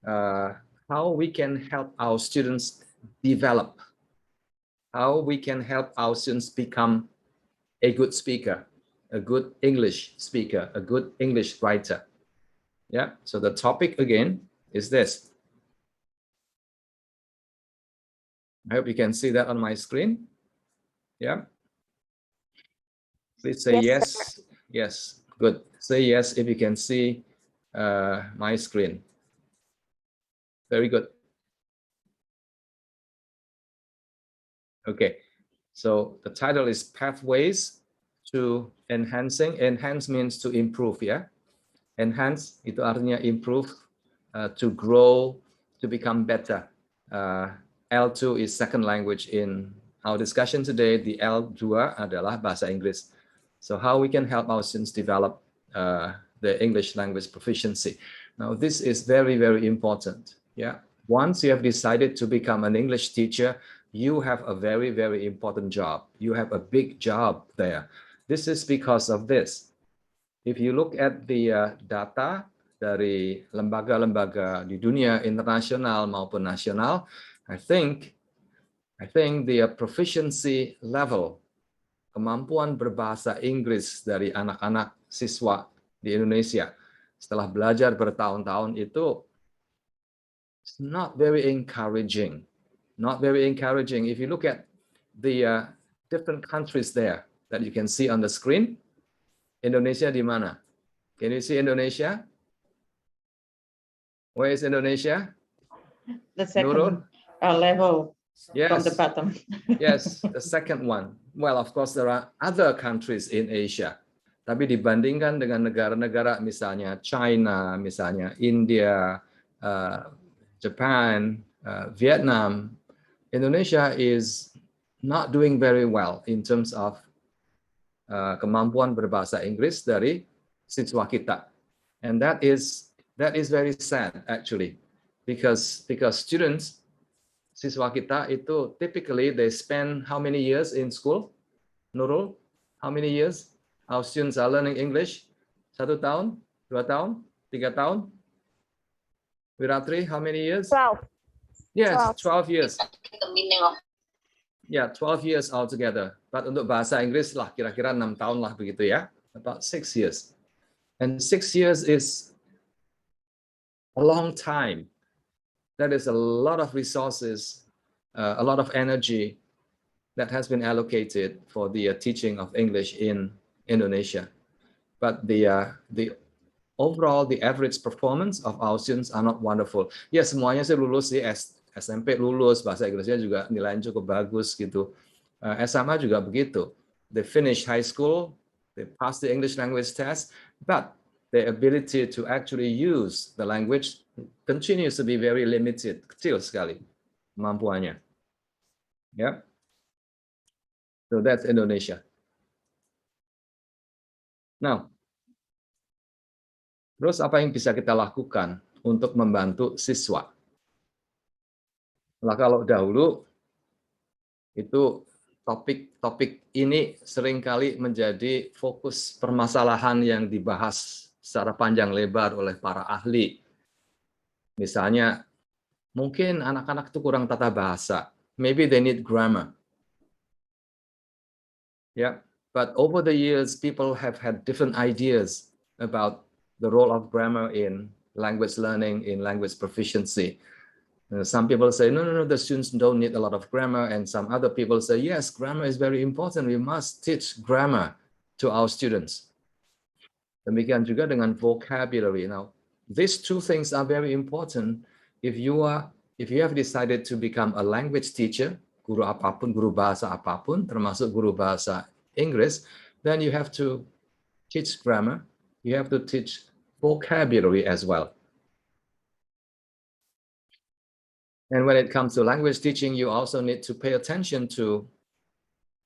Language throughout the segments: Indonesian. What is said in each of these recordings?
how we can help our students develop, how we can help our students become a good speaker, a good English speaker, a good English writer. Yeah, so the topic again is this. I hope you can see that on my screen. Yeah. Please say yes. Yes, good. Say yes if you can see my screen. Very good. Okay, so the title is Pathways to Enhancing. Enhance means to improve, ya. Enhance itu artinya improve, to grow, to become better. L2 is second language in our discussion today. The L2 adalah bahasa Inggris. So how we can help our students develop the English language proficiency. Now this is very, very important. Yeah. Once you have decided to become an English teacher, you have a very, very important job. You have a big job there. This is because of this. If you look at the data dari lembaga-lembaga di dunia internasional maupun nasional, I think the proficiency level, kemampuan berbahasa Inggris dari anak-anak siswa di Indonesia setelah belajar bertahun-tahun itu not very encouraging. Not very encouraging. If you look at the different countries there that you can see on the screen, Indonesia di mana? Can you see Indonesia? Where is Indonesia? The second Nurul? level Yes. from the bottom. Yes, the second one. Well, of course, there are other countries in Asia. Tapi dibandingkan dengan negara-negara misalnya China, misalnya India, Japan, Vietnam, Indonesia is not doing very well in terms of kemampuan berbahasa Inggris dari siswa kita. And that is very sad actually, because students, siswa kita itu typically they spend how many years in school? Nurul, how many years our students are learning English? 1 tahun, 2 tahun, 3 tahun? Wiratri, how many years? 12. Yes, 12. 12 years. Yeah, 12 years altogether. But untuk bahasa Inggris lah kira-kira 6 tahun lah begitu ya. About 6 years. And 6 years is a long time. That is a lot of resources, a lot of energy that has been allocated for the teaching of English in Indonesia. But the overall, the average performance of our students are not wonderful. Ya, semuanya sih lulus sih, SMP lulus, bahasa Inggrisnya juga nilainya cukup bagus gitu. SMA juga begitu. They finish high school, they pass the English language test, but their ability to actually use the language continues to be very limited, kecil sekali kemampuannya. Yeah. So that's Indonesia. Now, terus apa yang bisa kita lakukan untuk membantu siswa? Nah, kalau dahulu itu topik ini seringkali menjadi fokus permasalahan yang dibahas secara panjang lebar oleh para ahli. Misalnya, mungkin anak-anak itu kurang tata bahasa. Maybe they need grammar. Yeah, but over the years, people have had different ideas about the role of grammar in language learning, in language proficiency. Some people say, no, the students don't need a lot of grammar. And some other people say, yes, grammar is very important. We must teach grammar to our students. Demikian juga dengan vocabulary. Now, these two things are very important. If you have decided to become a language teacher, guru apapun, guru bahasa apapun, termasuk guru bahasa Inggris, then you have to teach grammar. You have to teach vocabulary as well. And when it comes to language teaching, you also need to pay attention to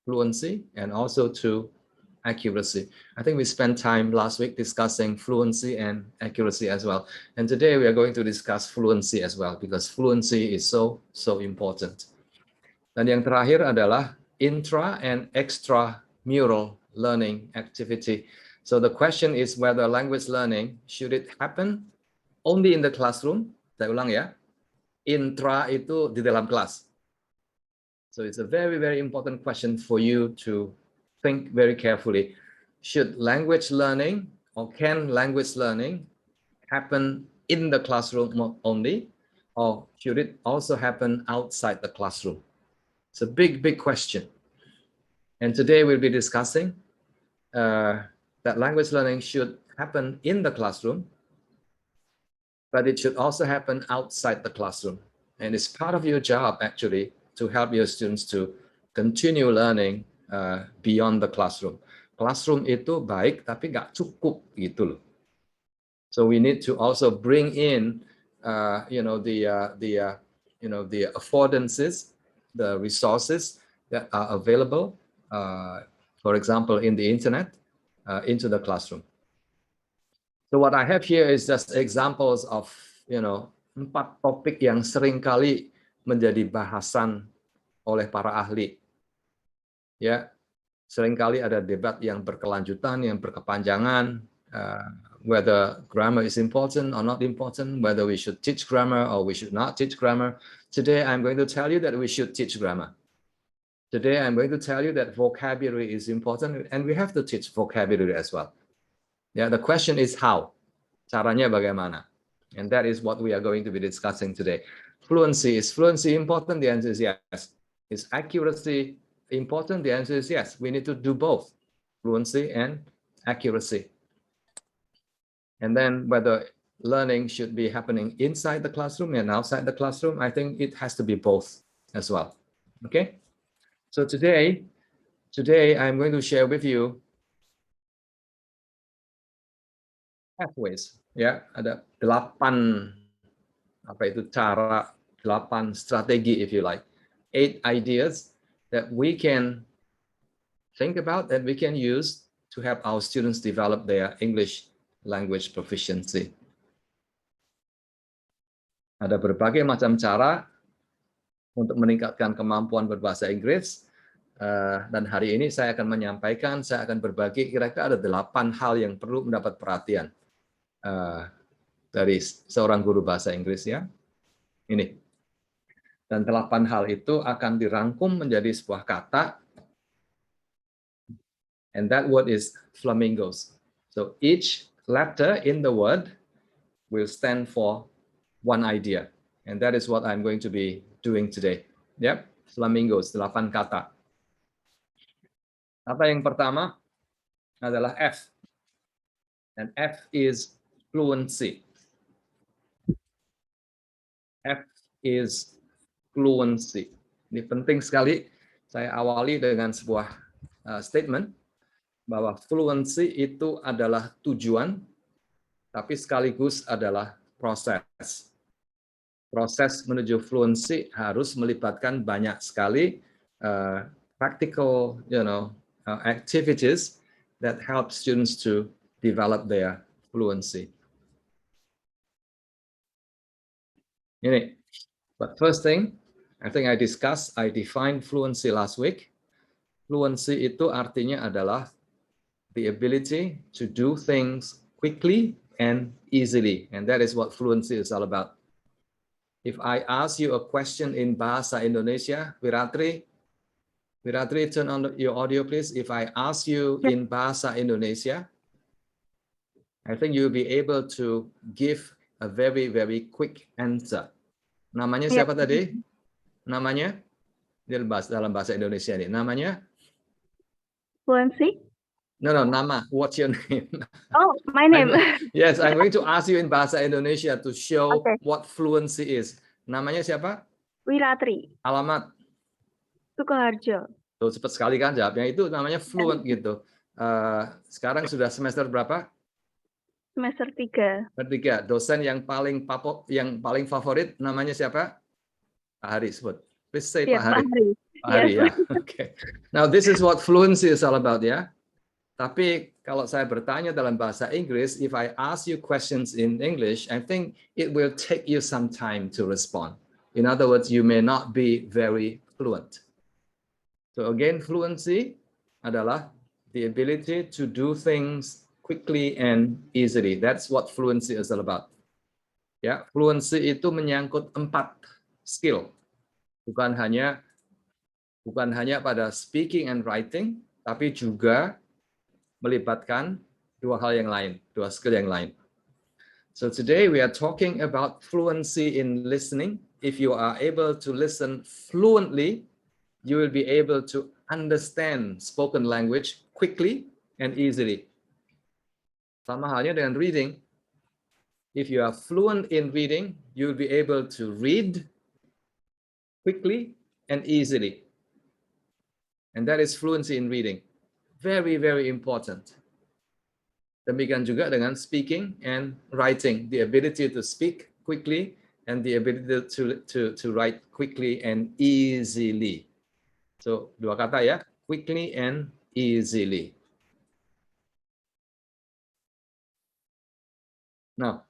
fluency and also to accuracy. I think we spent time last week discussing fluency and accuracy as well. And today we are going to discuss fluency as well, because fluency is so important. Dan yang terakhir adalah intra and extramural learning activity. So the question is whether language learning, should it happen only in the classroom Saya ulang ya. Intra itu di dalam kelas. So it's a very, very important question for you to think very carefully. Should language learning or can language learning happen in the classroom only, or should it also happen outside the classroom? It's a big, big question. And today we'll be discussing that language learning should happen in the classroom, but it should also happen outside the classroom. And it's part of your job actually to help your students to continue learning beyond the classroom. Classroom itu baik, tapi nggak cukup gitu loh. So we need to also bring in, the affordances, the resources that are available, for example, in the internet, into the classroom. So what I have here is just examples of, 4 topik yang seringkali menjadi bahasan oleh para ahli. Ya, seringkali ada debat yang berkelanjutan, yang berkepanjangan, whether grammar is important or not important, whether we should teach grammar or we should not teach grammar. Today, I'm going to tell you that we should teach grammar. Today, I'm going to tell you that vocabulary is important, and we have to teach vocabulary as well. Yeah, the question is how? Caranya bagaimana? And that is what we are going to be discussing today. Is fluency important? The answer is yes. Is accuracy important? The answer is yes. We need to do both, fluency and accuracy. And then whether learning should be happening inside the classroom and outside the classroom, I think it has to be both as well. Okay? So today I'm going to share with you pathways. Ya, ada 8 strategi, if you like, 8 ideas that we can think about, that we can use to help our students develop their English language proficiency. Ada berbagai macam cara untuk meningkatkan kemampuan berbahasa Inggris, dan hari ini saya akan berbagi kira-kira ada 8 hal yang perlu mendapat perhatian dari seorang guru bahasa Inggris, ya. Ini. Dan 8 hal itu akan dirangkum menjadi sebuah kata, and that word is flamingos. So each letter in the word will stand for one idea, and that is what I'm going to be doing today. Yep, flamingos, 8 kata. Kata yang pertama adalah F, and F is fluency. F is fluency. Ini penting sekali. Saya awali dengan sebuah statement bahwa fluency itu adalah tujuan, tapi sekaligus adalah proses. Proses menuju fluency harus melibatkan banyak sekali practical, activities that help students to develop their fluency. Ini, but first thing, I think I defined fluency last week. Fluency itu artinya adalah the ability to do things quickly and easily, and that is what fluency is all about. If I ask you a question in Bahasa Indonesia, Wiratri, turn on your audio, please. If I ask you in Bahasa Indonesia, I think you'll be able to give a very, very quick answer. Namanya siapa tadi? Namanya? Dalam bahasa Indonesia ini. Namanya? Fluency? No, nama. What's your name? Oh, my name. Yes, I'm going to ask you in Bahasa Indonesia to show what fluency is. Namanya siapa? Wiratri. Alamat? Sukoharjo. Tuh, cepat sekali kan jawabnya. Itu namanya fluent gitu. Sekarang sudah semester berapa? Semester 3. Ketiga. Dosen yang paling favorit namanya siapa? Pak Hari, sebut. Please say Pak Hari. Pak Hari, ya. Okay. Now this is what fluency is all about, ya. Tapi kalau saya bertanya dalam bahasa Inggris, if I ask you questions in English, I think it will take you some time to respond. In other words, you may not be very fluent. So again, fluency adalah the ability to do things quickly and easily. That's what fluency is all about. Ya, fluency itu menyangkut 4 skill. Bukan hanya pada speaking and writing, tapi juga melibatkan 2 hal yang lain, 2 skill yang lain. So today we are talking about fluency in listening. If you are able to listen fluently, you will be able to understand spoken language quickly and easily. Sama halnya dengan reading. If you are fluent in reading, you will be able to read quickly and easily. And that is fluency in reading. Very, very important. Demikian juga dengan speaking and writing. The ability to speak quickly and the ability to write quickly and easily. So, 2 kata ya, quickly and easily. Now,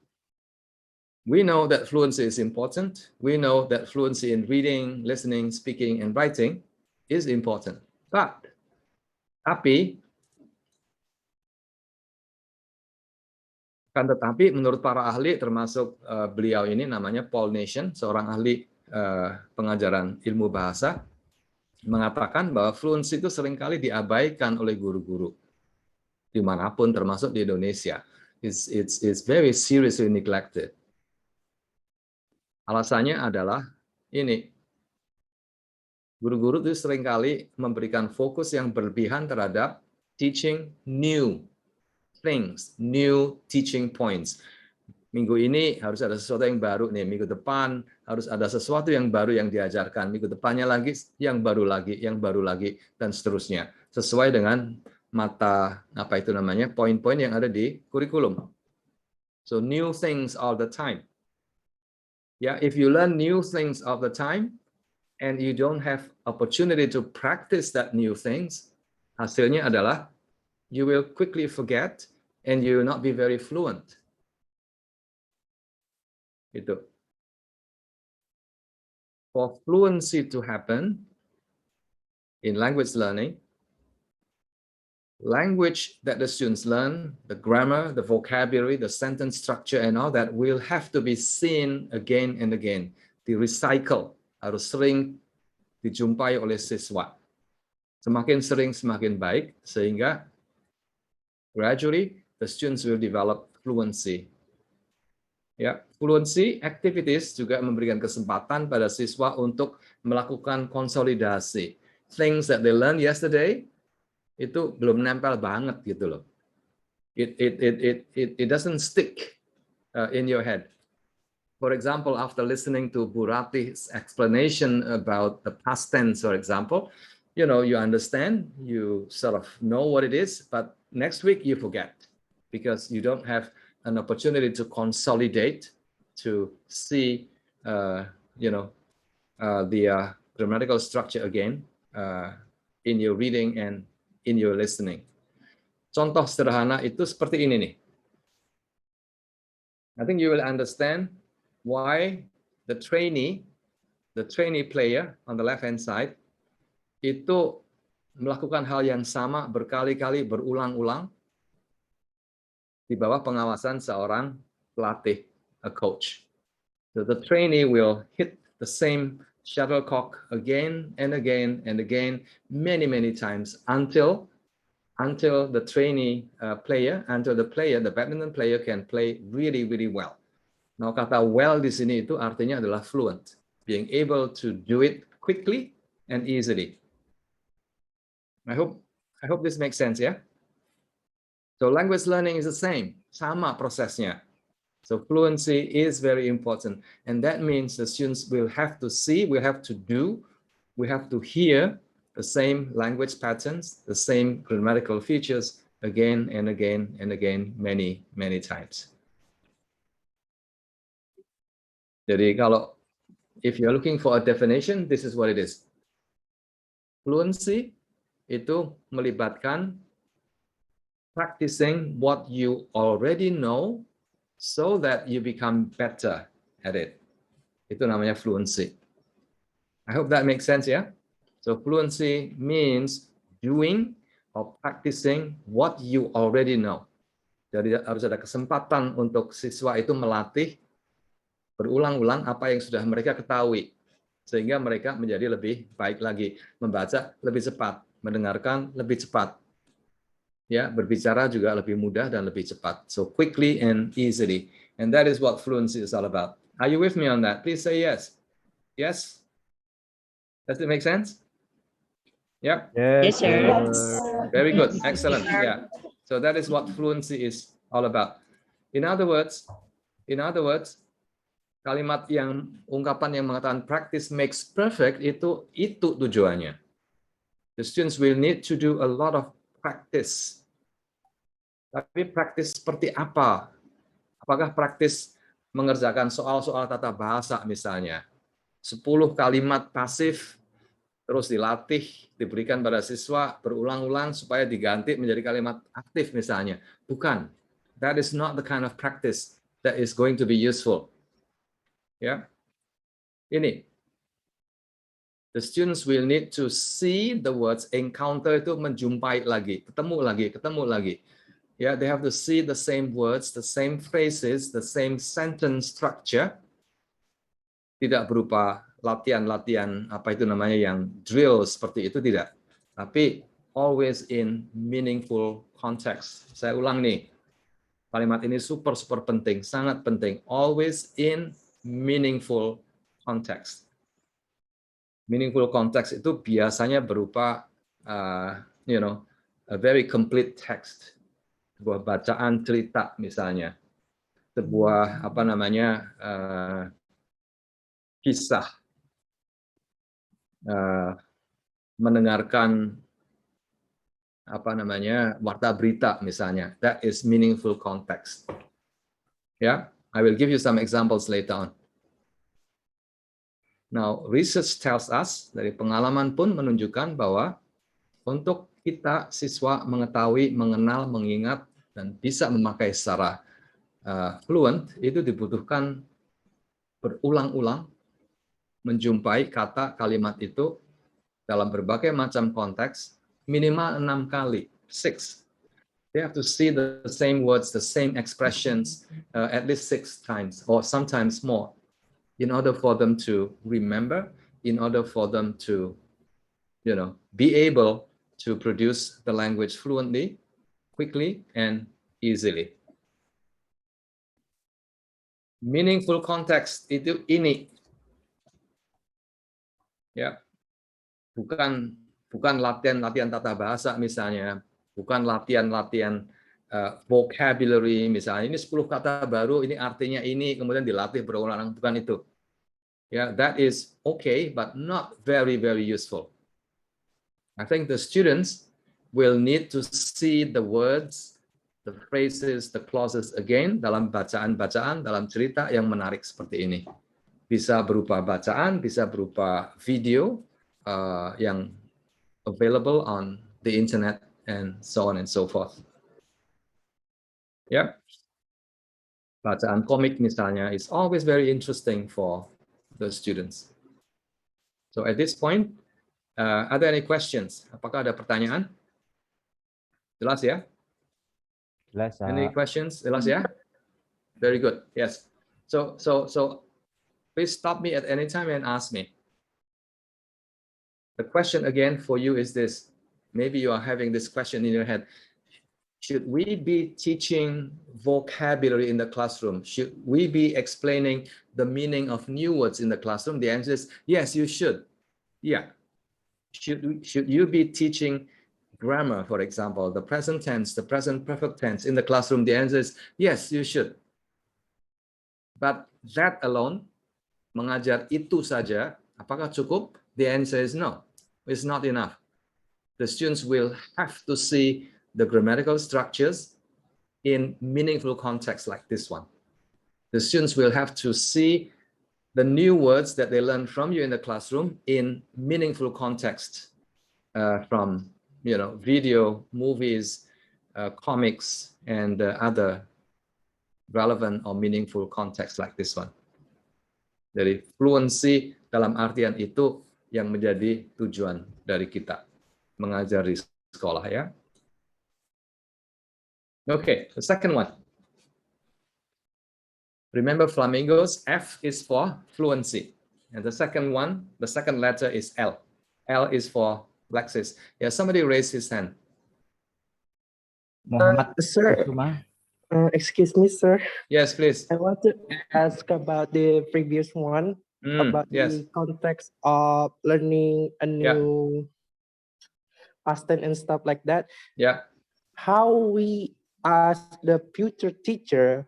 we know that fluency is important. We know that fluency in reading, listening, speaking, and writing is important. Tapi menurut para ahli, termasuk beliau ini namanya Paul Nation, seorang ahli pengajaran ilmu bahasa, mengatakan bahwa fluency itu seringkali diabaikan oleh guru-guru dimanapun, termasuk di Indonesia. It's very seriously neglected. Alasannya adalah ini, guru-guru itu seringkali memberikan fokus yang berlebihan terhadap teaching new things, new teaching points. Minggu ini harus ada sesuatu yang baru nih, minggu depan harus ada sesuatu yang baru yang diajarkan, minggu depannya lagi yang baru lagi, dan seterusnya. Sesuai dengan poin-poin yang ada di kurikulum. So new things all the time. Yeah, if you learn new things all the time and you don't have opportunity to practice that new things, hasilnya adalah you will quickly forget and you will not be very fluent. Itu. For fluency to happen in language learning, language that the students learn, the grammar, the vocabulary, the sentence structure, and all that will have to be seen again and again. Di-recycle, harus sering dijumpai oleh siswa. Semakin sering, semakin baik, sehingga gradually the students will develop fluency. Ya, fluency activities juga memberikan kesempatan pada siswa untuk melakukan konsolidasi. Things that they learned yesterday, itu belum nempel banget gitu loh. It doesn't stick in your head. For example, after listening to Bu Rati's explanation about the past tense, for example, you understand, you sort of know what it is, but next week you forget because you don't have an opportunity to consolidate, to see, the grammatical structure again in your reading and in your listening. Contoh sederhana itu seperti ini nih. I think you will understand why the trainee player on the left hand side itu melakukan hal yang sama berkali-kali berulang-ulang di bawah pengawasan seorang pelatih, a coach. So the trainee will hit the same shuttlecock again and again and again, many times until the trainee the badminton player can play really well. Nah, kata well di sini itu artinya adalah fluent, being able to do it quickly and easily. I hope this makes sense, ya. So language learning is the same, sama prosesnya. So fluency is very important, and that means the students will have to see, will have to do, we have to hear the same language patterns, the same grammatical features again and again and again, many times. Jadi if you're looking for a definition, this is what it is. Fluency itu melibatkan practicing what you already know so that you become better at it. Itu namanya fluency. I hope that makes sense, ya. So fluency means doing or practicing what you already know. Jadi harus ada kesempatan untuk siswa itu melatih berulang-ulang apa yang sudah mereka ketahui, sehingga mereka menjadi lebih baik lagi, membaca lebih cepat, mendengarkan lebih cepat, ya, berbicara juga lebih mudah dan lebih cepat. So quickly and easily, and that is what fluency is all about. Are you with me on that? Please say yes. Yes. Does it make sense? Yep. Yes, sir. Very good. Excellent. Yeah. So that is what fluency is all about. In other words, kalimat yang ungkapan yang mengatakan practice makes perfect itu tujuannya. The students will need to do a lot of practice. Tapi praktis seperti apa? Apakah praktis mengerjakan soal-soal tata bahasa misalnya? 10 kalimat pasif terus dilatih, diberikan pada siswa berulang-ulang supaya diganti menjadi kalimat aktif misalnya. Bukan. That is not the kind of practice that is going to be useful. Ya. Ini. The students will need to see the words, encounter itu menjumpai lagi, ketemu lagi. Ya, they have to see the same words, the same phrases, the same sentence structure. Tidak berupa latihan-latihan apa itu namanya yang drill seperti itu, tidak. Tapi always in meaningful context. Saya ulang nih. Kalimat ini super penting, sangat penting. Always in meaningful context. Meaningful context itu biasanya berupa a very complete text. Sebuah bacaan cerita misalnya. Sebuah kisah, mendengarkan warta berita misalnya. That is meaningful context. Yeah, I will give you some examples later on. Now, research tells us, dari pengalaman pun menunjukkan bahwa untuk kita siswa mengetahui, mengenal, mengingat, dan bisa memakai secara fluent, itu dibutuhkan berulang-ulang menjumpai kata kalimat itu dalam berbagai macam konteks minimal 6 kali, 6. They have to see the same words, the same expressions at least 6 times or sometimes more in order for them to remember, in order for them to be able to produce the language fluently, quickly and easily. Meaningful context itu ini. Ya, bukan latihan tata bahasa misalnya, bukan latihan vocabulary misalnya. Ini 10 kata baru, ini artinya ini, kemudian dilatih berulang-ulang, bukan itu. Ya, that is okay, but not very useful. I think the students will need to see the words, the phrases, the clauses again dalam bacaan-bacaan, dalam cerita yang menarik seperti ini. Bisa berupa bacaan, bisa berupa video yang available on the internet and so on and so forth. Ya, bacaan komik misalnya is always very interesting for the students. So at this point, are there any questions? Apakah ada pertanyaan? Jelas ya? Jelas. Any questions? Jelas ya? Very good. Yes. So please stop me at any time and ask me. The question again for you is this. Maybe you are having this question in your head. Should we be teaching vocabulary in the classroom? Should we be explaining the meaning of new words in the classroom? The answer is yes, you should. Yeah. Should you be teaching grammar, for example, the present tense, the present perfect tense in the classroom? The answer is yes, you should. But that alone, mengajar itu saja, apakah cukup? The answer is no, it's not enough. The students will have to see the grammatical structures in meaningful context like this one. The students will have to see the new words that they learn from you in the classroom in meaningful context from video, movies, comics, and other relevant or meaningful context like this one. Dari fluency dalam artian itu yang menjadi tujuan dari kita mengajar di sekolah, ya. Okay, the second one. Remember flamingos, F is for fluency. And the second one, the second letter is L. L is for Lexis. Yeah, somebody raised his hand. Muhammad Sir, Kusuma. excuse me, sir. Yes, please. I want to ask about the previous one, about Yes. the context of learning a Yeah. new past tense and stuff like that. Yeah. How we, as the future teacher,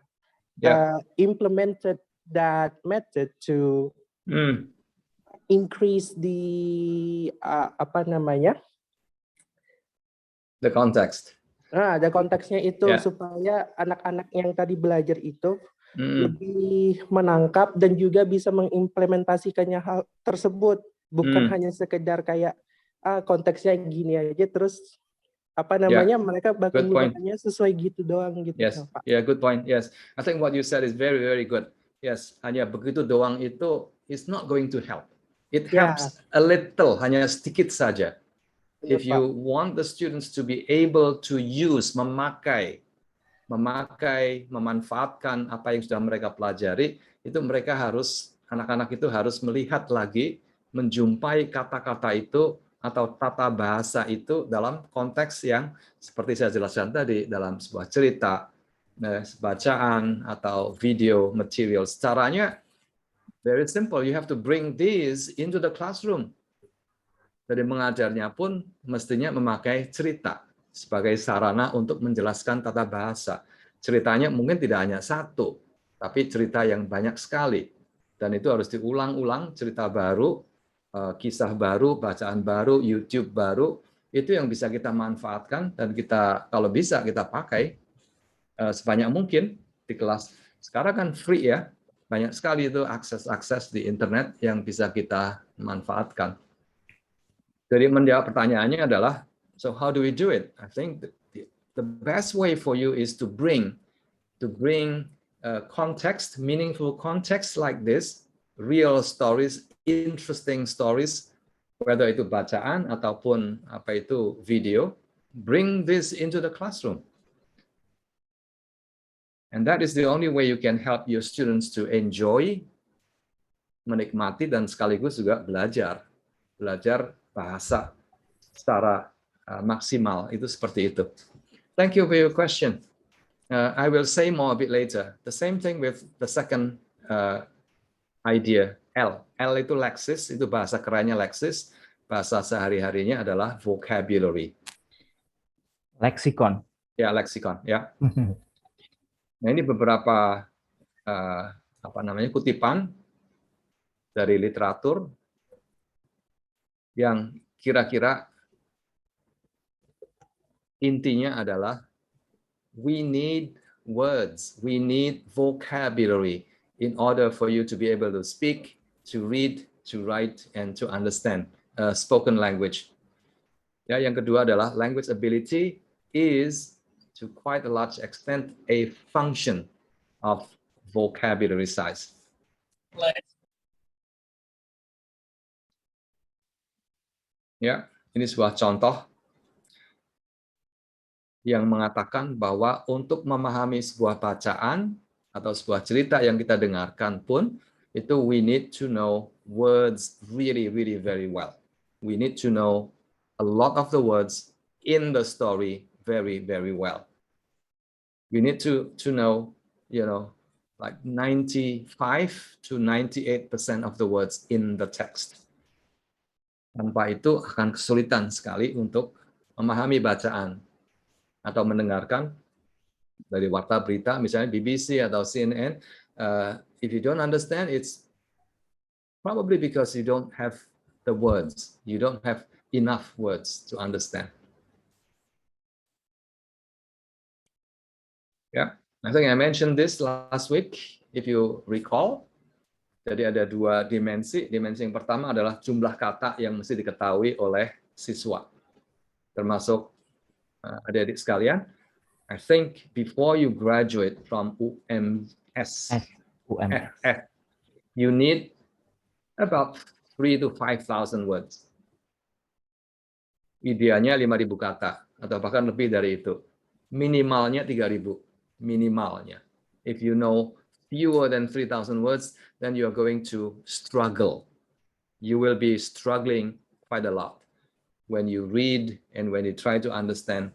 Yeah. implemented that method to increase the apa namanya? The context. Ada konteksnya itu Ya. supaya anak-anak yang tadi belajar itu lebih menangkap dan juga bisa mengimplementasikannya hal tersebut, bukan hanya sekedar kayak konteksnya gini aja terus apa namanya mereka bakal Good point. menggunakannya sesuai gitu doang gitu. Yes, Pak. yeah, good point. Yes, I think what you said is very, very good. Yes, hanya begitu doang itu is not going to help. It Ya. helps a little, hanya sedikit saja. Iya, If you want the students to be able to use, memakai, memanfaatkan apa yang sudah mereka pelajari, itu mereka harus, anak-anak itu harus melihat lagi, menjumpai kata-kata itu atau tata bahasa itu dalam konteks yang seperti saya jelaskan tadi, dalam sebuah cerita, bacaan, atau video material. Caranya very simple, you have to bring these into the classroom. Jadi mengajarnya pun mestinya memakai cerita sebagai sarana untuk menjelaskan tata bahasa. Ceritanya mungkin tidak hanya satu, tapi cerita yang banyak sekali. Dan itu harus diulang-ulang, cerita baru, kisah baru, bacaan baru, YouTube baru, itu yang bisa kita manfaatkan dan kita kalau bisa kita pakai sebanyak mungkin di kelas. Sekarang kan free ya, banyak sekali itu akses di internet yang bisa kita manfaatkan. Jadi menjawab pertanyaannya adalah, so how do we do it? I think the best way for you is to bring context, meaningful context like this, real stories, interesting stories, whether itu bacaan ataupun apa itu video, bring this into the classroom. And that is the only way you can help your students to enjoy, menikmati, dan sekaligus juga belajar bahasa secara maksimal, itu seperti itu. Thank you for your question. I will say more a bit later. The same thing with the second idea, L. L itu leksis, itu bahasa kerennya leksis. Bahasa sehari-harinya adalah vocabulary. Leksikon. Ya, leksikon. Ya. Nah, ini beberapa kutipan dari literatur yang kira-kira intinya adalah we need words, we need vocabulary in order for you to be able to speak, to read, to write, and to understand spoken language. Ya, yang kedua adalah language ability is to quite a large extent a function of vocabulary size. Ya, ini sebuah contoh yang mengatakan bahwa untuk memahami sebuah bacaan atau sebuah cerita yang kita dengarkan pun, itu we need to know words really, really very well. We need to know a lot of the words in the story very, very well. We need to know, like 95 to 98% of the words in the text. Tanpa itu akan kesulitan sekali untuk memahami bacaan atau mendengarkan dari warta berita, misalnya BBC atau CNN. If you don't understand, it's probably because you don't have the words. You don't have enough words to understand. Yeah, I think I mentioned this last week, if you recall. Jadi ada dua dimensi. Dimensi yang pertama adalah jumlah kata yang mesti diketahui oleh siswa. Termasuk adik-adik sekalian, I think before you graduate from UMS, you need about 3,000 to 5,000 words. Idealnya 5.000 kata, atau bahkan lebih dari itu. Minimalnya 3.000. Minimalnya. If you know fewer than 3,000 words, then you are going to struggle. You will be struggling quite a lot when you read and when you try to understand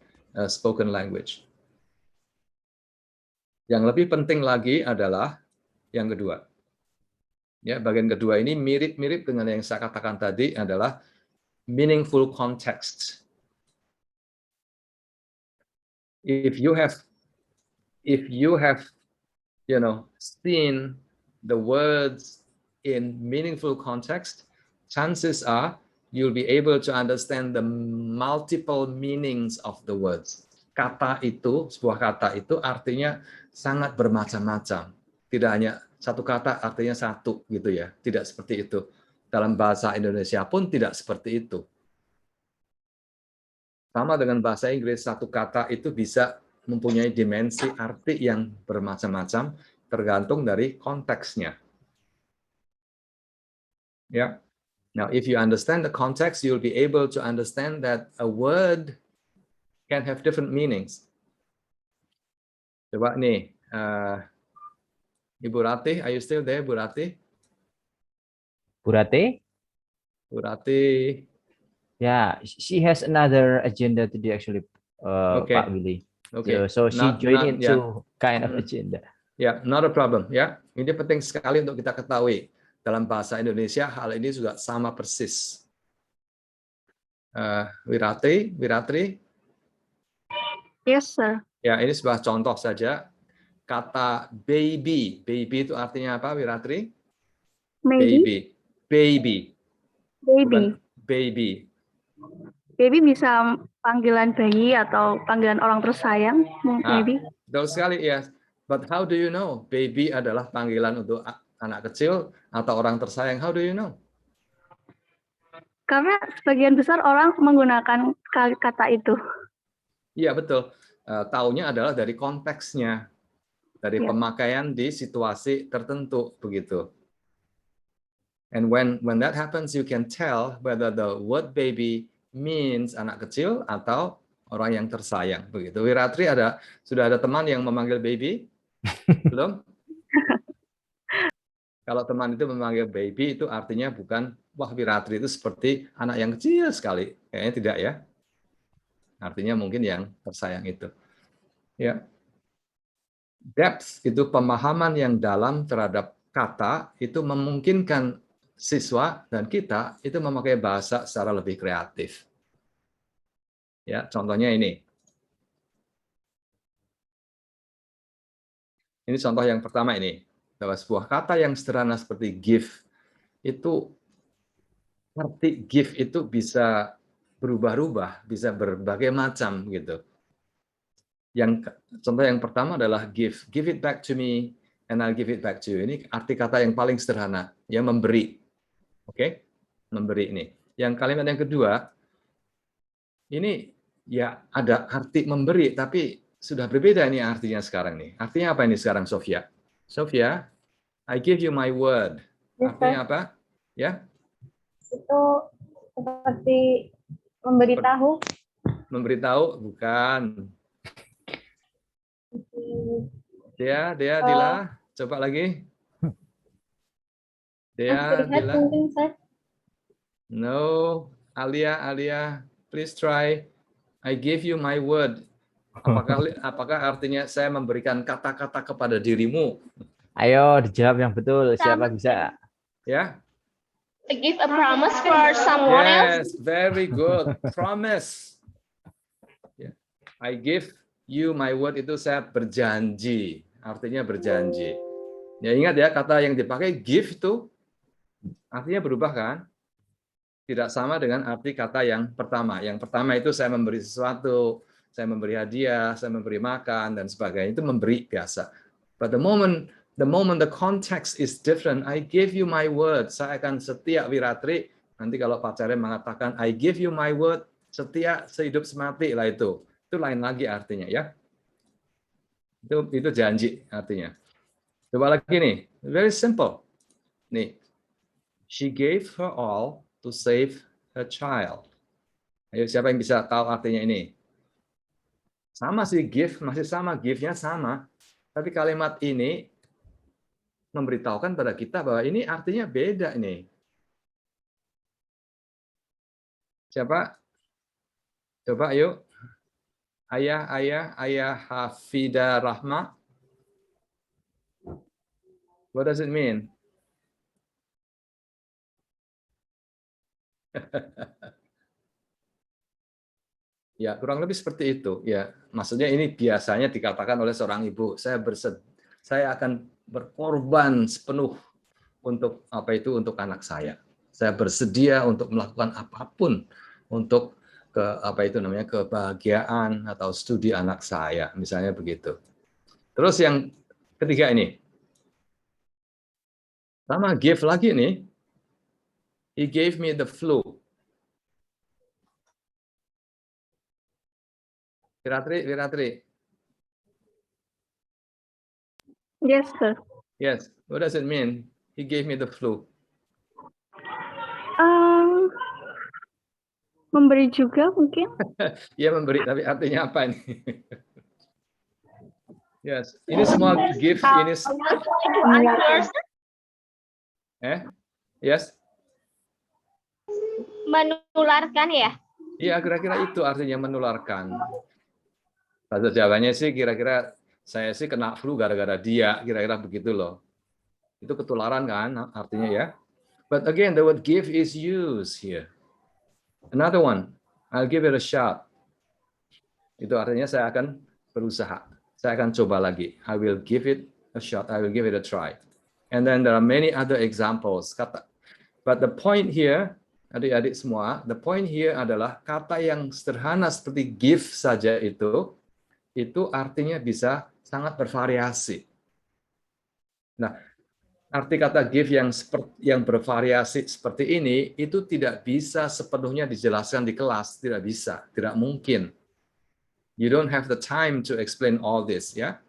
spoken language. Yang lebih penting lagi adalah yang kedua. Ya, bagian kedua ini mirip-mirip dengan yang saya katakan tadi adalah meaningful context. If you have seen the words in meaningful context, chances are you'll be able to understand the multiple meanings of the words. Sebuah kata itu artinya sangat bermacam-macam. Tidak hanya satu kata artinya satu gitu ya. Tidak seperti itu. Dalam bahasa Indonesia pun tidak seperti itu. Sama dengan bahasa Inggris, satu kata itu bisa mempunyai dimensi arti yang bermacam-macam tergantung dari konteksnya. Ya. Now, if you understand the context, you'll be able to understand that a word can have different meanings. Coba nih, Ibu Ratih, are you still there, Bu Ratih? Bu Ratih? Bu Ratih. Yeah, she has another agenda today actually, Okay. Pak Willy. Okay. So she joined into kind of agenda. Ya, not a problem. Ya, ini penting sekali untuk kita ketahui. Dalam bahasa Indonesia, hal ini juga sama persis. Wiratri? Yes, sir. Ya, ini sebuah contoh saja. Kata baby. Baby itu artinya apa, Wiratri? Maybe. Baby. Bukan baby. Baby bisa panggilan bayi atau panggilan orang tersayang, maybe. Betul sekali, ya. But how do you know baby adalah panggilan untuk anak kecil atau orang tersayang? How do you know? Karena sebagian besar orang menggunakan kata itu. Iya, betul. Taunya adalah dari konteksnya, dari pemakaian di situasi tertentu, begitu. And when that happens, you can tell whether the word baby means anak kecil atau orang yang tersayang, begitu. Wiratri, sudah ada teman yang memanggil baby? Belum? Kalau teman itu memanggil baby, itu artinya bukan, wah, Wiratri itu seperti anak yang kecil sekali. Kayaknya tidak, ya. Artinya mungkin yang tersayang itu. Ya. Depth itu pemahaman yang dalam terhadap kata, itu memungkinkan siswa dan kita itu memakai bahasa secara lebih kreatif. Ya, contohnya ini. Ini contoh yang pertama ini. Bahwa sebuah kata yang sederhana seperti give, itu arti give itu bisa berubah-ubah, bisa berbagai macam gitu. Contoh yang pertama adalah give it back to me and I'll give it back to you. Ini arti kata yang paling sederhana, ya, memberi. Oke? Memberi ini. Yang kalimat yang kedua, ini ya ada arti memberi, tapi sudah berbeda ini artinya sekarang nih. Artinya apa ini sekarang, Sofia? Sofia, I give you my word. Artinya apa? Ya? Itu seperti memberitahu. Memberitahu, bukan. Dea, Dila, coba lagi. Dea, Dila. Mungkin, Sir. No, Alia, please try. I give you my word. Apakah artinya saya memberikan kata-kata kepada dirimu? Ayo dijawab yang betul. Siapa bisa? Ya. I give a promise for someone else. Yes, very good. Promise. Yeah. I give you my word itu saya berjanji. Artinya berjanji. Ya, ingat ya, kata yang dipakai give itu artinya berubah kan? Tidak sama dengan arti kata yang pertama. Yang pertama itu saya memberi sesuatu, saya memberi hadiah, saya memberi makan dan sebagainya, itu memberi biasa. But the moment the context is different, I give you my word, saya akan setia, Wiratri. Nanti kalau pacarnya mengatakan I give you my word, setia sehidup semati lah itu. Itu lain lagi artinya, ya. Itu janji artinya. Coba lagi nih, very simple. Nih, she gave her all to save her child. Ayo, siapa yang bisa tahu artinya ini? Sama sih, give masih sama, give-nya sama. Tapi kalimat ini memberitahukan pada kita bahwa ini artinya beda ini. Siapa? Coba yuk. Ayah Hafida Rahma. What does it mean? Ya, kurang lebih seperti itu. Ya, maksudnya ini biasanya dikatakan oleh seorang ibu, saya akan berkorban sepenuh untuk apa itu, untuk anak saya. Saya bersedia untuk melakukan apapun untuk kebahagiaan atau studi anak saya, misalnya begitu. Terus yang ketiga ini, sama give lagi nih. He gave me the flu. Wiratri. Yes, sir. Yes. What does it mean? He gave me the flu. Memberi juga mungkin. Ya, memberi, tapi artinya apa ini? Yes. Ini semua gift ini. Yes. Menularkan ya? Iya, kira-kira itu artinya menularkan. Bahasa Jawanya sih kira-kira saya sih kena flu gara-gara dia, kira-kira begitu loh. Itu ketularan kan artinya ya. But again, the word give is used here. Another one, I'll give it a shot. Itu artinya saya akan berusaha. Saya akan coba lagi. I will give it a shot. I will give it a try. And then there are many other examples. But the point here, adik-adik semua, the point here adalah kata yang sederhana seperti give saja itu artinya bisa sangat bervariasi. Nah, arti kata give yang bervariasi seperti ini itu tidak bisa sepenuhnya dijelaskan di kelas, tidak bisa, tidak mungkin. You don't have the time to explain all this, ya.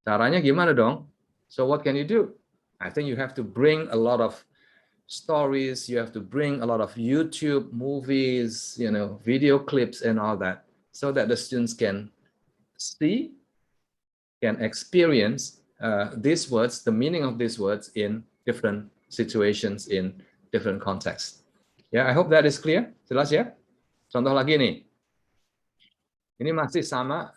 Caranya gimana dong? So what can you do? I think you have to bring a lot of stories, you have to bring a lot of YouTube movies, video clips and all that, so that the students can see, can experience these words, the meaning of these words in different situations, in different contexts. Yeah, I hope that is clear. Jelas ya? Contoh lagi nih. Ini masih sama.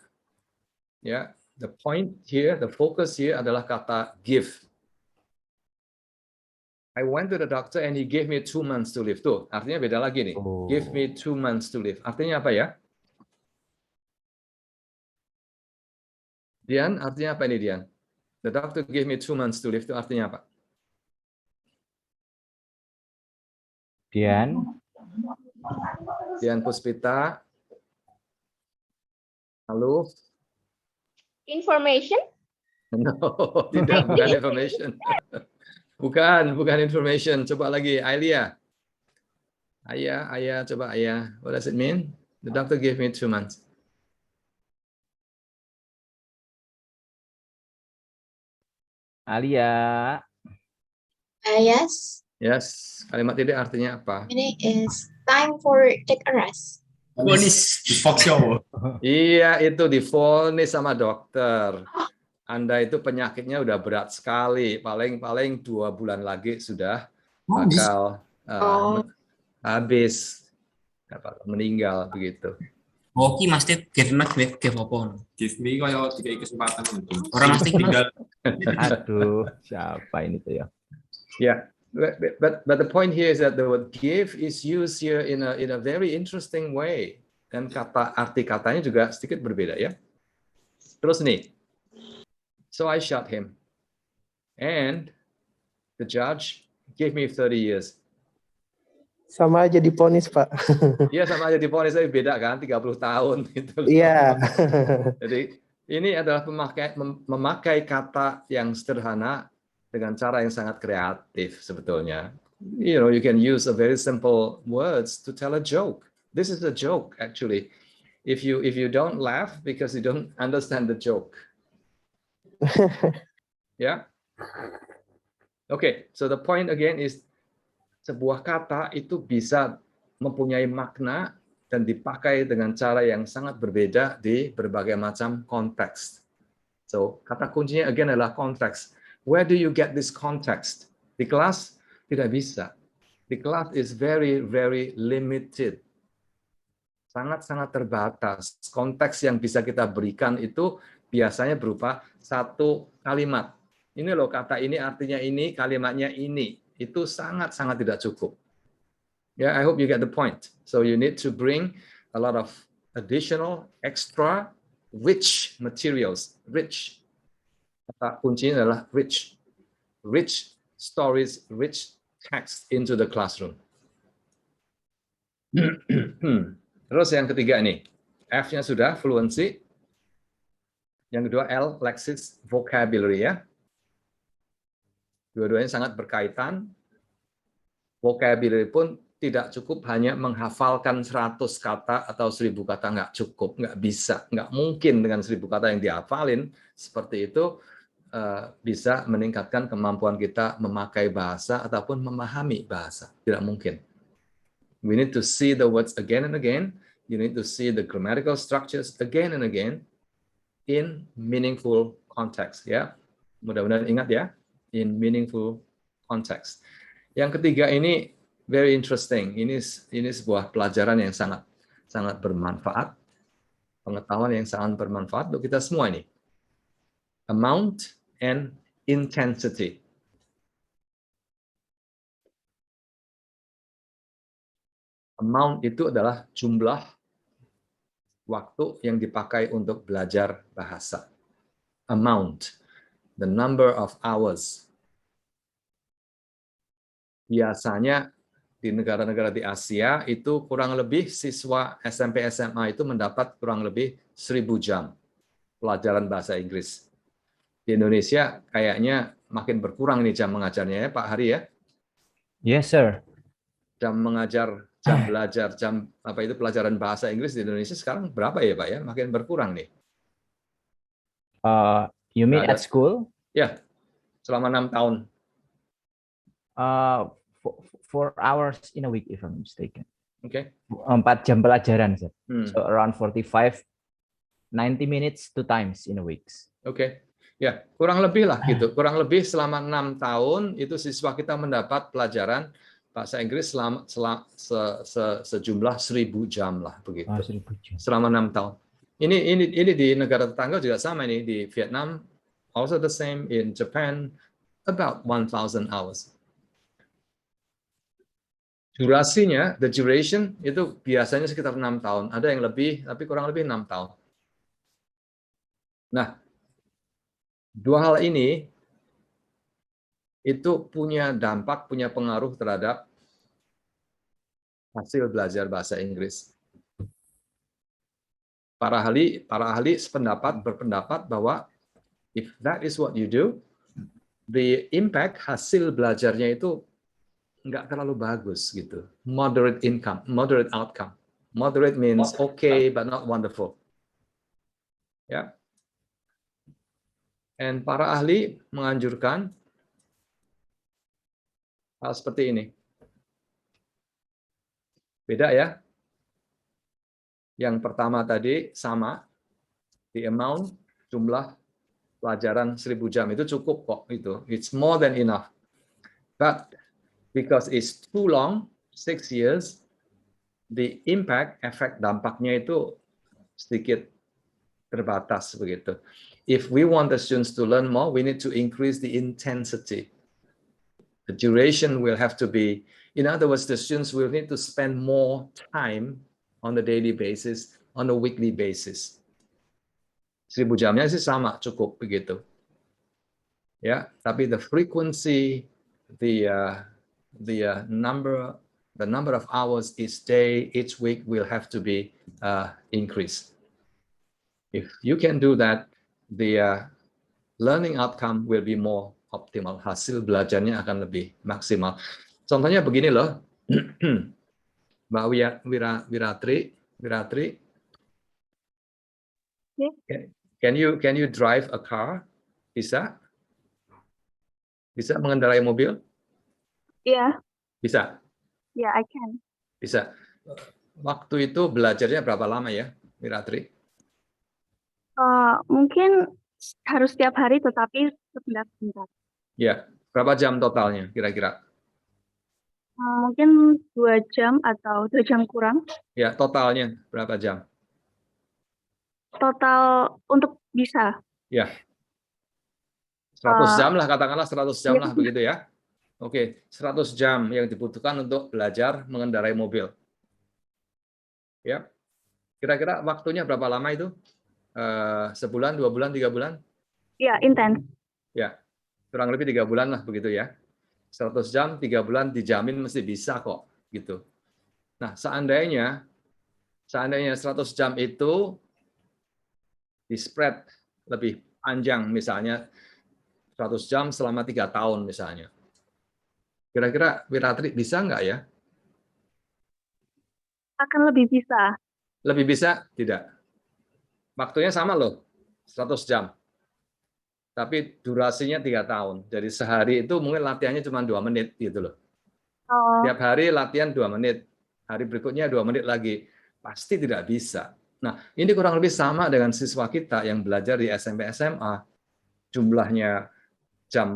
Ya, the point here, the focus here adalah kata give. I went to the doctor and he gave me 2 months to live. Tuh, artinya beda lagi nih. Give me 2 months to live. Artinya apa ya? Dian, artinya apa ini Dian? The doctor gave me 2 months to live. Itu artinya apa? Dian Puspita. Halo. Information? No, tidak, bukan information. Bukan information. Coba lagi, Ailia. Ayah, coba Ayah. What does it mean? The doctor gave me 2 months. Alia. Yes. Yes, kalimat ini artinya apa? Ini is time for take a rest. Iya, itu divonis sama dokter. Anda itu penyakitnya udah berat sekali. Paling 2 bulan lagi sudah bakal habis, meninggal begitu. Oke, mesti give apa? Give me kayak tiga kesempatan itu. Orang mesti tinggal. Aduh, siapa ini tuh ya? Yeah, but the point here is that the word give is used here in a very interesting way, dan arti katanya juga sedikit berbeda ya. Terus nih, so I shot him, and the judge gave me 30 years. Sama aja diponis, Pak. Iya, sama aja diponis, tapi beda kan, 30 tahun gitu. Iya. Jadi ini adalah memakai kata yang sederhana dengan cara yang sangat kreatif sebetulnya. You can use a very simple words to tell a joke. This is a joke actually. If you don't laugh because you don't understand the joke. Yeah. Okay, so the point again is sebuah kata itu bisa mempunyai makna dan dipakai dengan cara yang sangat berbeda di berbagai macam konteks. So, kata kuncinya again adalah konteks. Where do you get this context? Di kelas tidak bisa. Di kelas is very, very limited. Sangat-sangat terbatas. Konteks yang bisa kita berikan itu biasanya berupa satu kalimat. Ini loh kata ini artinya ini, kalimatnya ini. Itu sangat-sangat tidak cukup. Yeah, I hope you get the point. So you need to bring a lot of additional, extra, rich materials. Rich. Kata kuncinya adalah rich. Rich stories, rich text into the classroom. Terus yang ketiga nih, F-nya sudah fluency. Yang kedua L, lexis, vocabulary ya. Dua-duanya sangat berkaitan. Vocabulary pun tidak cukup hanya menghafalkan 100 kata atau 1000 kata, nggak cukup, nggak bisa, nggak mungkin dengan 1000 kata yang dihafalin seperti itu bisa meningkatkan kemampuan kita memakai bahasa ataupun memahami bahasa, tidak mungkin. We need to see the words again and again. You need to see the grammatical structures again and again in meaningful context. Ya, mudah-mudahan ingat ya, in meaningful context. Yang ketiga ini very interesting. Ini sebuah pelajaran yang sangat bermanfaat, pengetahuan yang sangat bermanfaat untuk kita semua ini. Amount and intensity. Amount itu adalah jumlah waktu yang dipakai untuk belajar bahasa. Amount, the number of hours. Biasanya di negara-negara di Asia itu kurang lebih siswa SMP SMA itu mendapat kurang lebih 1000 jam pelajaran bahasa Inggris. Di Indonesia kayaknya makin berkurang nih jam mengajarnya ya Pak Hari ya. Yes, sir. Jam mengajar, jam belajar, jam apa itu pelajaran bahasa Inggris di Indonesia sekarang berapa ya Pak ya? Makin berkurang nih. You mean Nah, at school? Ya, selama 6 tahun. 4 hours in a week, if I'm mistaken. Oke. 4 jam pelajaran, sir. So around 45, 90 minutes 2 times in a week. Oke. Ya, kurang lebih lah gitu. Kurang lebih selama 6 tahun itu siswa kita mendapat pelajaran bahasa Inggris sejumlah 1000 jam lah begitu. 1000 jam. Selama 6 tahun. Ini di negara tetangga juga sama ini, di Vietnam also the same, in Japan about 1000 hours. Durasinya, the duration itu biasanya sekitar 6 tahun. Ada yang lebih, tapi kurang lebih 6 tahun. Nah, dua hal ini itu punya dampak, punya pengaruh terhadap hasil belajar bahasa Inggris. Para ahli berpendapat bahwa if that is what you do, the impact hasil belajarnya itu nggak terlalu bagus gitu. Moderate outcome. Moderate means okay but not wonderful. Ya. Dan para ahli menganjurkan hal seperti ini. Beda ya. Yang pertama tadi sama, the amount, jumlah pelajaran 1000 jam itu cukup kok itu. It's more than enough. But because it's too long, 6 years, the impact, efek dampaknya itu sedikit terbatas begitu. If we want the students to learn more, we need to increase the intensity. The duration will have to be, in other words, the students will need to spend more time on a daily basis, on a weekly basis. 1000 jamnya sih sama, cukup begitu. Ya, tapi the frequency, the number of hours each day, each week will have to be increased. If you can do that, the learning outcome will be more optimal. Hasil belajarnya akan lebih maksimal. Contohnya begini loh, Mbak Wiratri, can you drive a car? Bisa? Bisa mengendarai mobil? Yeah, Bisa. yeah, I can. Bisa. Waktu itu belajarnya berapa lama ya, Wiratri? Mungkin harus setiap hari, tetapi sebentar. Ya, berapa jam totalnya kira-kira? Mungkin 2 jam atau 2 jam kurang. Ya, totalnya berapa jam? Total untuk bisa. Ya, 100 Eh, jam lah, katakanlah 100 jam Iya. lah begitu ya. Oke, 100 jam yang dibutuhkan untuk belajar mengendarai mobil. Ya, kira-kira waktunya berapa lama itu? Sebulan, 2 bulan, 3 bulan? Iya, intens. Ya, kurang lebih 3 bulan lah begitu ya. 100 jam, 3 bulan dijamin mesti bisa kok gitu. Nah, seandainya 100 jam itu di spread lebih panjang, misalnya 100 jam selama 3 tahun misalnya. Kira-kira Wiratri bisa nggak ya? Akan lebih bisa. Lebih bisa? Tidak. Waktunya sama loh, 100 jam. Tapi durasinya 3 tahun. Jadi sehari itu mungkin latihannya cuma 2 menit gitu loh. Oh, Tiap hari latihan 2 menit. Hari berikutnya 2 menit lagi. Pasti tidak bisa. Nah, ini kurang lebih sama dengan siswa kita yang belajar di SMP SMA. Jumlahnya jam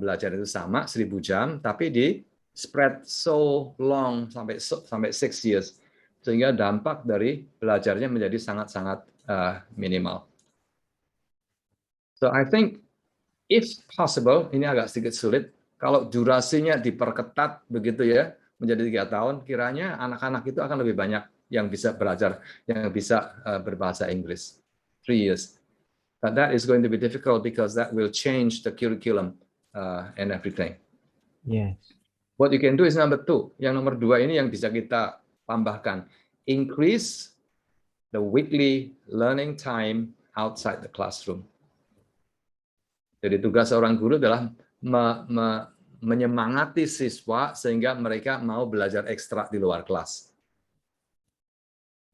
belajar itu sama 1000 jam, tapi di spread so long sampai 6 years, sehingga dampak dari belajarnya menjadi sangat-sangat minimal. So I think if possible, ini agak sedikit sulit, kalau durasinya diperketat begitu ya menjadi 3 tahun, kiranya anak-anak itu akan lebih banyak yang bisa belajar, yang bisa berbahasa Inggris. 3 years. But that is going to be difficult because that will change the curriculum and everything. Yes. What you can do is number 2. Yang nomor 2 ini yang bisa kita tambahkan. Increase the weekly learning time outside the classroom. Jadi tugas seorang guru adalah menyemangati siswa sehingga mereka mau belajar ekstra di luar kelas.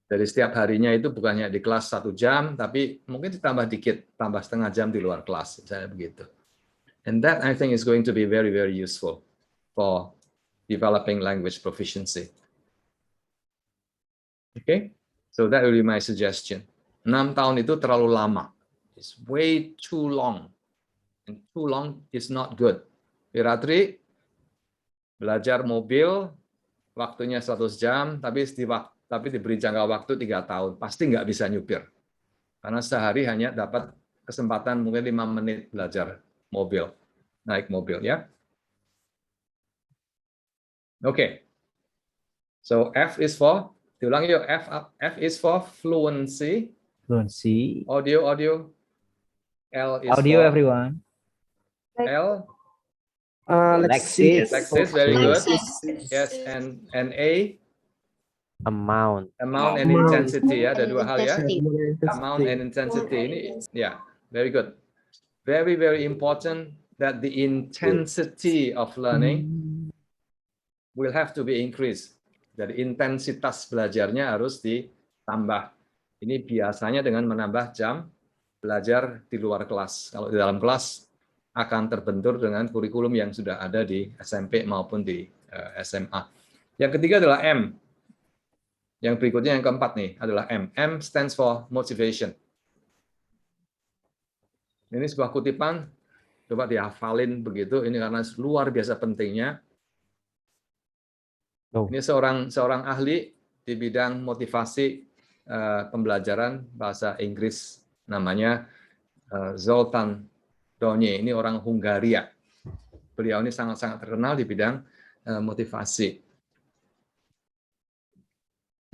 Jadi setiap harinya itu bukannya di kelas 1 jam, tapi mungkin ditambah dikit, tambah setengah jam di luar kelas, misalnya begitu. And that I think is going to be very, very useful for developing language proficiency. Okay, so that will be my suggestion. 6 tahun itu terlalu lama. It's way too long. And too long is not good. Wiratri, belajar mobil, waktunya 100 jam, tapi diberi jangka waktu 3 tahun, pasti nggak bisa nyupir. Karena sehari hanya dapat kesempatan mungkin 5 menit belajar mobil, naik mobil ya. Oke. So F is for, diulang yuk, F is for fluency. Fluency. Audio. L is Audio, for everyone. L. Lexis. Lexis, very good. Yes, and A. Amount and intensity ya, ada 2 hal ya. Intensity. Amount and intensity ini ya, very good. Very, very important that the intensity of learning will have to be increased. Jadi intensitas belajarnya harus ditambah. Ini biasanya dengan menambah jam belajar di luar kelas. Kalau di dalam kelas akan terbentur dengan kurikulum yang sudah ada di SMP maupun di SMA. Yang ketiga adalah M. Yang berikutnya yang keempat nih adalah M. M stands for motivation. Ini sebuah kutipan, coba dihafalin begitu. Ini karena luar biasa pentingnya. Ini seorang ahli di bidang motivasi pembelajaran bahasa Inggris, namanya Zoltán Donyi. Ini orang Hungaria. Beliau ini sangat-sangat terkenal di bidang motivasi.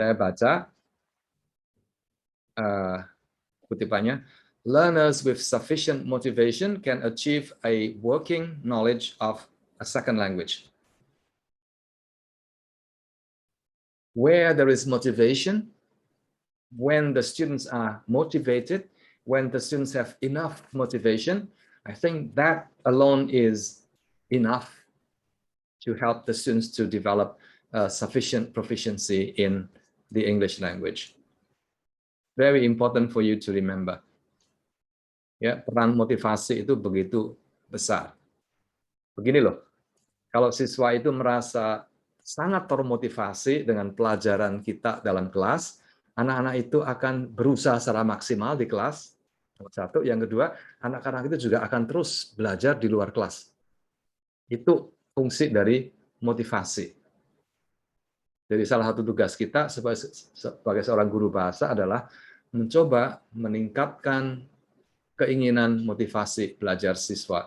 Saya baca kutipannya. Learners with sufficient motivation can achieve a working knowledge of a second language. Where there is motivation, when the students are motivated, when the students have enough motivation, I think that alone is enough to help the students to develop sufficient proficiency in the English language. Very important for you to remember. Ya, peran motivasi itu begitu besar. Begini loh, kalau siswa itu merasa sangat termotivasi dengan pelajaran kita dalam kelas, anak-anak itu akan berusaha secara maksimal di kelas. Satu, yang kedua, anak-anak itu juga akan terus belajar di luar kelas. Itu fungsi dari motivasi. Jadi salah satu tugas kita sebagai seorang guru bahasa adalah mencoba meningkatkan keinginan motivasi belajar siswa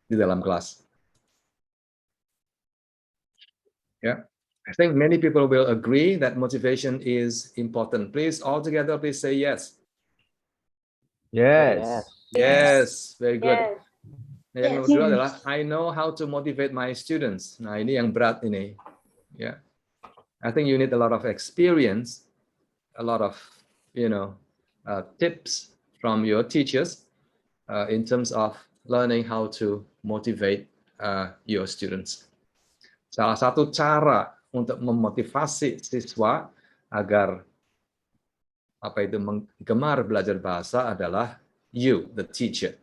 di dalam kelas. Yeah, I think many people will agree that motivation is important. Please, all together, please say yes. Yes. Yes, very good. Yes. Yang kedua adalah I know how to motivate my students. Nah, ini yang berat ini. Yeah, I think you need a lot of experience, a lot of tips from your teachers in terms of learning how to motivate your students. Salah satu cara untuk memotivasi siswa agar gemar belajar bahasa adalah you, the teacher.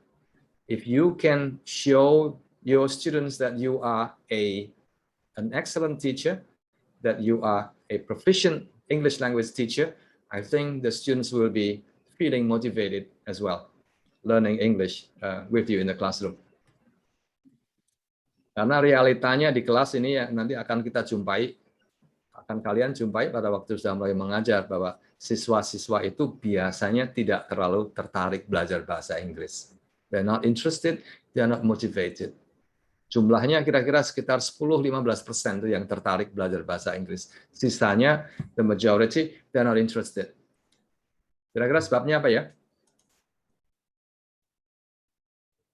If you can show your students that you are an excellent teacher, that you are a proficient English language teacher, I think the students will be feeling motivated as well, learning English with you in the classroom. Karena realitanya di kelas ini nanti akan kita jumpai, akan kalian jumpai pada waktu sudah mulai mengajar, bahwa siswa-siswa itu biasanya tidak terlalu tertarik belajar bahasa Inggris. They're not interested, they're not motivated. Jumlahnya kira-kira sekitar 10-15% itu yang tertarik belajar bahasa Inggris. Sisanya, the majority, they're not interested. Kira-kira sebabnya apa ya?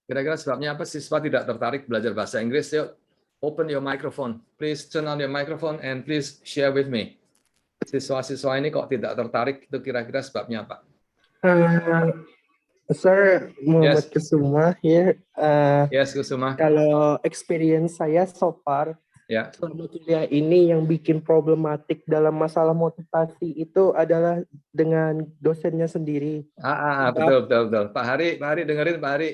Kira-kira sebabnya apa siswa tidak tertarik belajar bahasa Inggris? Yuk, open your microphone. Please turn on your microphone and please share with me. Siswa-siswa ini kok tidak tertarik, itu kira-kira sebabnya apa? Sir, Muhammad Yes. Kusuma here. Yes, Kusuma. Kalau experience saya so far, Ya. selama kuliah ini yang bikin problematik dalam masalah motivasi itu adalah dengan dosennya sendiri. Betul. Pak Hari dengerin Pak Hari.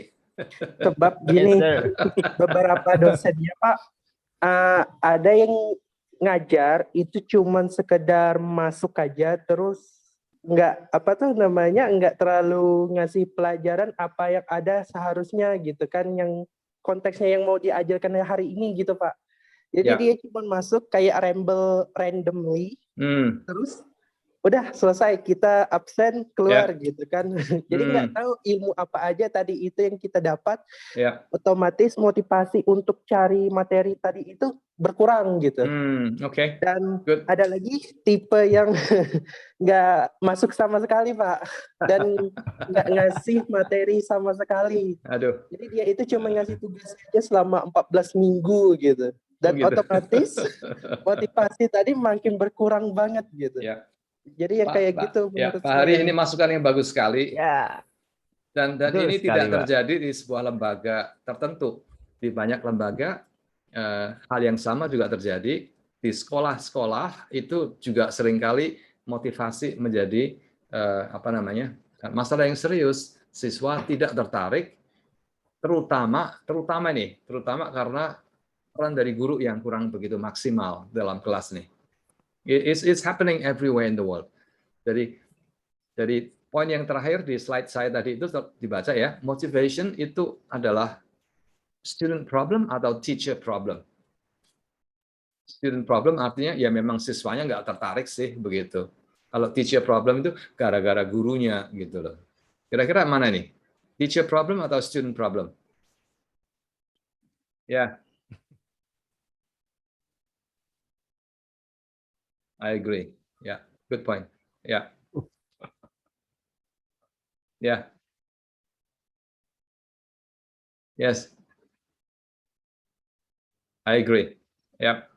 Sebab gini, Yes, sir. beberapa dosennya Pak, ada yang ngajar itu cuman sekedar masuk aja, terus nggak terlalu ngasih pelajaran apa yang ada seharusnya gitu kan, yang konteksnya yang mau diajarkan hari ini gitu Pak. Jadi Ya. dia cuma masuk kayak ramble randomly, terus udah selesai, kita absen keluar gitu kan. Jadi nggak tahu ilmu apa aja tadi itu yang kita dapat. Ya. Otomatis motivasi untuk cari materi tadi itu berkurang gitu. Oke. Dan Good. ada lagi tipe yang nggak masuk sama sekali Pak, dan nggak ngasih materi sama sekali. Aduh. Jadi dia itu cuma ngasih tugas aja selama 14 minggu gitu. Dan gitu. otomatis motivasi tadi makin berkurang banget gitu. Ya. Jadi yang kayak gitu Ya, menurut Pak Hari saya. ini masukan yang bagus sekali. Ya. Dan Betul ini sekali, tidak Pak. terjadi di sebuah lembaga tertentu. Di banyak lembaga hal yang sama juga terjadi. Di sekolah-sekolah itu juga seringkali motivasi menjadi masalah yang serius. Siswa tidak tertarik, terutama karena peran dari guru yang kurang begitu maksimal dalam kelas nih. It's happening everywhere in the world. Jadi poin yang terakhir di slide saya tadi itu dibaca ya, motivation itu adalah student problem atau teacher problem. Student problem artinya ya memang siswanya nggak tertarik sih begitu. Kalau teacher problem itu gara-gara gurunya gitu loh. Kira-kira mana nih? Teacher problem atau student problem? Ya. I agree. Yeah, good point. Yeah. Yeah. Yes. I agree. Yeah.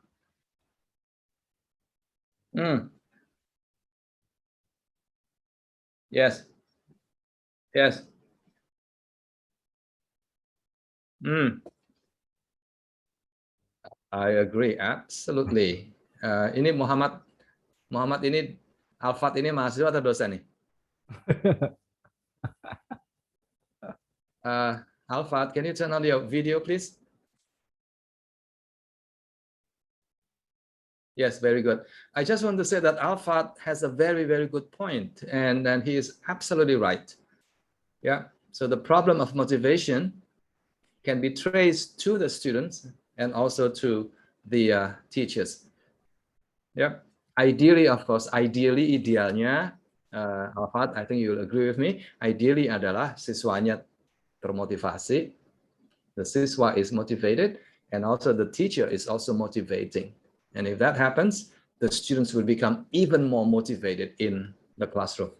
Yes. Yes. I agree. Absolutely. Ini Muhammad ini Alfat ini mahasiswa atau dosen nih? Alfat, can you turn on your video, please? Yes, very good. I just want to say that Alfat has a very, very good point, and he is absolutely right. Yeah. So the problem of motivation can be traced to the students and also to the teachers. Yeah. Ideally, of course, idealnya, Alfat, I think you'll agree with me. Ideally adalah siswanya termotivasi, the siswa is motivated, and also the teacher is also motivating. And if that happens, the students will become even more motivated in the classroom.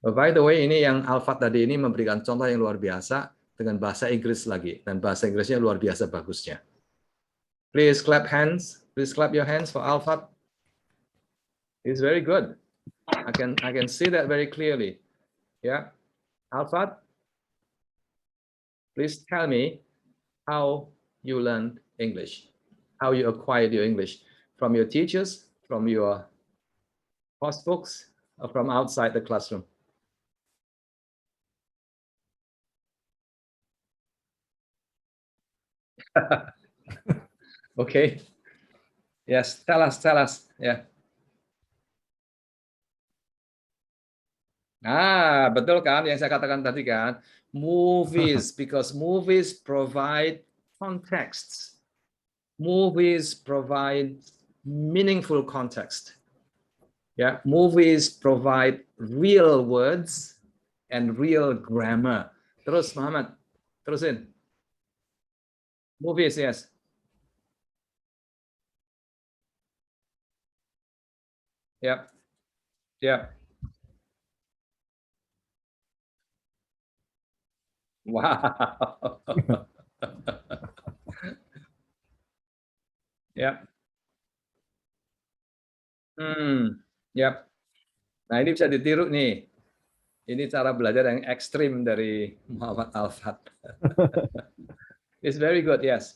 But by the way, ini yang Alfat tadi ini memberikan contoh yang luar biasa dengan bahasa Inggris lagi, dan bahasa Inggrisnya luar biasa bagusnya. Please clap hands. Please clap your hands for Alfat. It's very good. I can see that very clearly. Yeah, Alfat, please tell me how you learned English, how you acquired your English from your teachers, from your host books, or from outside the classroom. Okay. Yes, tell us. Yeah. Betul kan yang saya katakan tadi kan? Movies, because movies provide contexts. Movies provide meaningful context. Yeah, movies provide real words and real grammar. Terus Muhammad, terusin. Movies, yes. Yep. Yep. Wow. Yep. Yep. Nah, ini bisa ditiru nih. Ini cara belajar yang ekstrim dari Muhammad Alfat. It's very good, yes.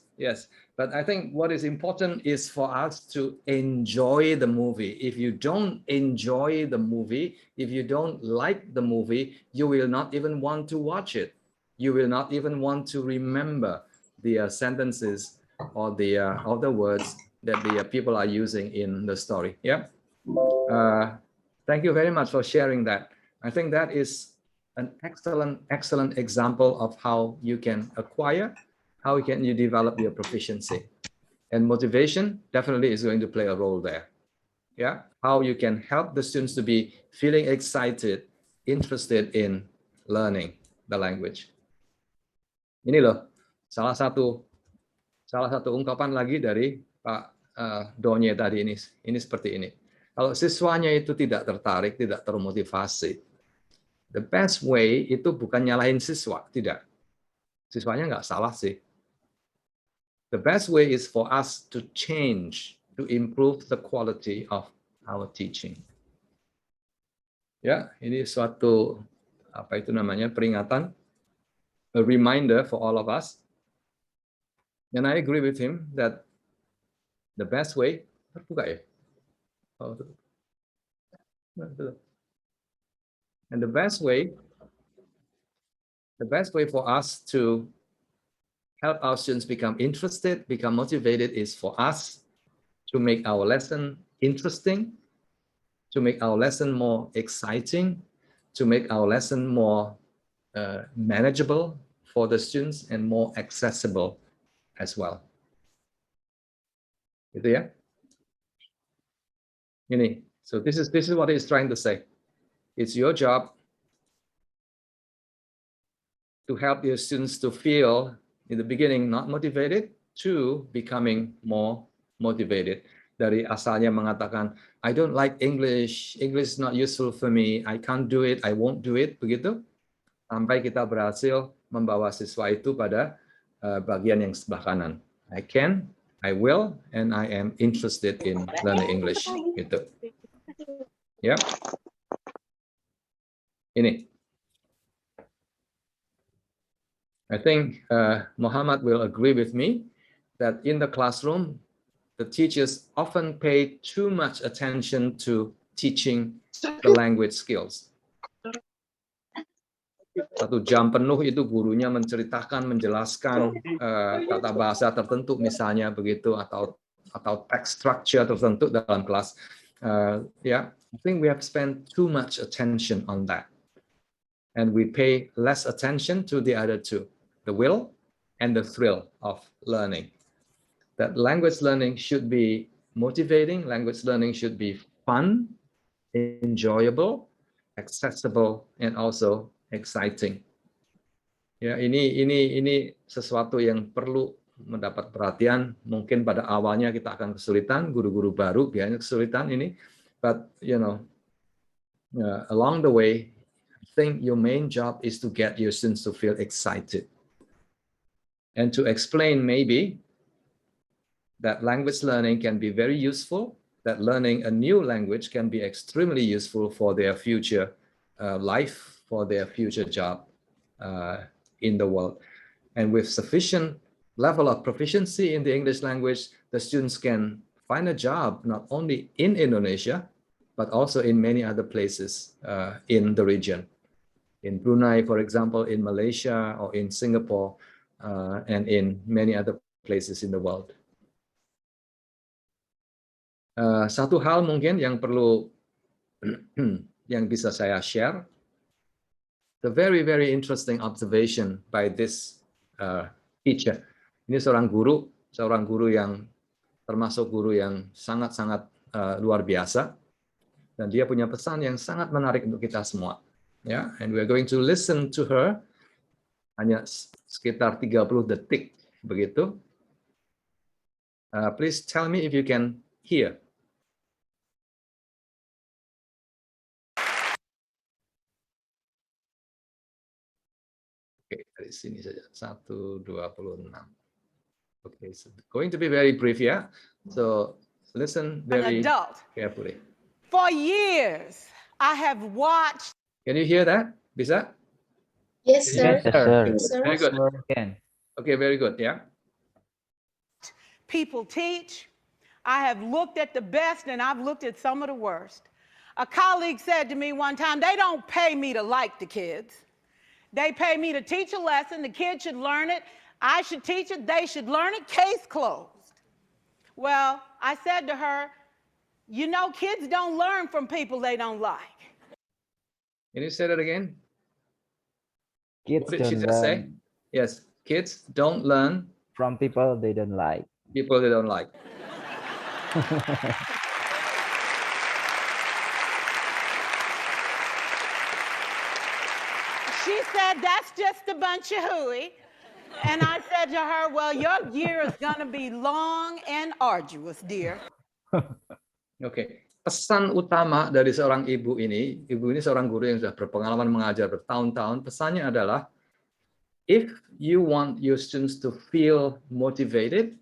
But I think what is important is for us to enjoy the movie. If you don't enjoy the movie, if you don't like the movie, you will not even want to watch it. You will not even want to remember the sentences or the words that the people are using in the story. Yeah. Thank you very much for sharing that. I think that is an excellent example of how you can acquire, how can you develop your proficiency. And motivation definitely is going to play a role there. Yeah, how you can help the students to be feeling excited, interested in learning the language. Ini loh, salah satu ungkapan lagi dari Pak Donye tadi ini seperti ini. Kalau siswanya itu tidak tertarik, tidak termotivasi, the best way itu bukan nyalahin siswa, tidak. Siswanya nggak salah sih. The best way is for us to change, to improve the quality of our teaching. Ya, ini suatu peringatan, a reminder for all of us. And I agree with him that the best way, and the best way for us to help our students become interested, become motivated is for us to make our lesson interesting, to make our lesson more exciting, to make our lesson more manageable for the students and more accessible as well. Gitu ya. Ini. So this is what he's trying to say. It's your job to help your students to feel in the beginning not motivated to becoming more motivated. Dari asalnya mengatakan I don't like English is not useful for me, I can't do it, I won't do it, begitu. Sampai kita berhasil membawa siswa itu pada bagian yang sebelah kanan. I can, I will, and I am interested in learning English. Gitu. Ya. Ini. I think Muhammad will agree with me that in the classroom, the teachers often pay too much attention to teaching the language skills. 1 jam penuh itu gurunya menceritakan, menjelaskan tata bahasa tertentu misalnya begitu, atau text structure tertentu dalam kelas. I think we have spent too much attention on that, and we pay less attention to the other two, the will and the thrill of learning. That language learning should be motivating, language learning should be fun, enjoyable, accessible, and also exciting. Ya, ini sesuatu yang perlu mendapat perhatian. Mungkin pada awalnya kita akan kesulitan, guru-guru baru biasanya kesulitan ini, but along the way, I think your main job is to get your students to feel excited and to explain maybe that language learning can be very useful, that learning a new language can be extremely useful for their future life, for their future job in the world. And with sufficient level of proficiency in the English language, the students can find a job not only in Indonesia, but also in many other places in the region. In Brunei, for example, in Malaysia, or in Singapore, and in many other places in the world. Satu hal mungkin yang perlu yang bisa saya share, the very interesting observation by this teacher. Ini seorang guru yang termasuk guru yang sangat-sangat luar biasa, dan dia punya pesan yang sangat menarik untuk kita semua. Ya, and we are going to listen to her. Hanya sekitar 30 detik begitu. Please tell me if you can hear. Oke, dari sini saja. 1:26. Okay, so going to be very brief, yeah. So listen very carefully. For years, I have watched. Can you hear that? Bisa? Yes, sir. Yes, sir. Yes, sir. Very good. Can. Okay, very good. Yeah. People teach. I have looked at the best and I've looked at some of the worst. A colleague said to me one time, they don't pay me to like the kids. They pay me to teach a lesson. The kids should learn it. I should teach it. They should learn it. Case closed. Well, I said to her, you know, kids don't learn from people they don't like. Can you say that again? Kids What did she don't just say? learn Yes, kids don't learn from people they don't like. people they don't like. She said, that's just a bunch of hooey. And I said to her, well, your year is going to be long and arduous, dear. Oke, pesan utama dari seorang ibu ini seorang guru yang sudah berpengalaman mengajar bertahun-tahun, pesannya adalah, if you want your students to feel motivated,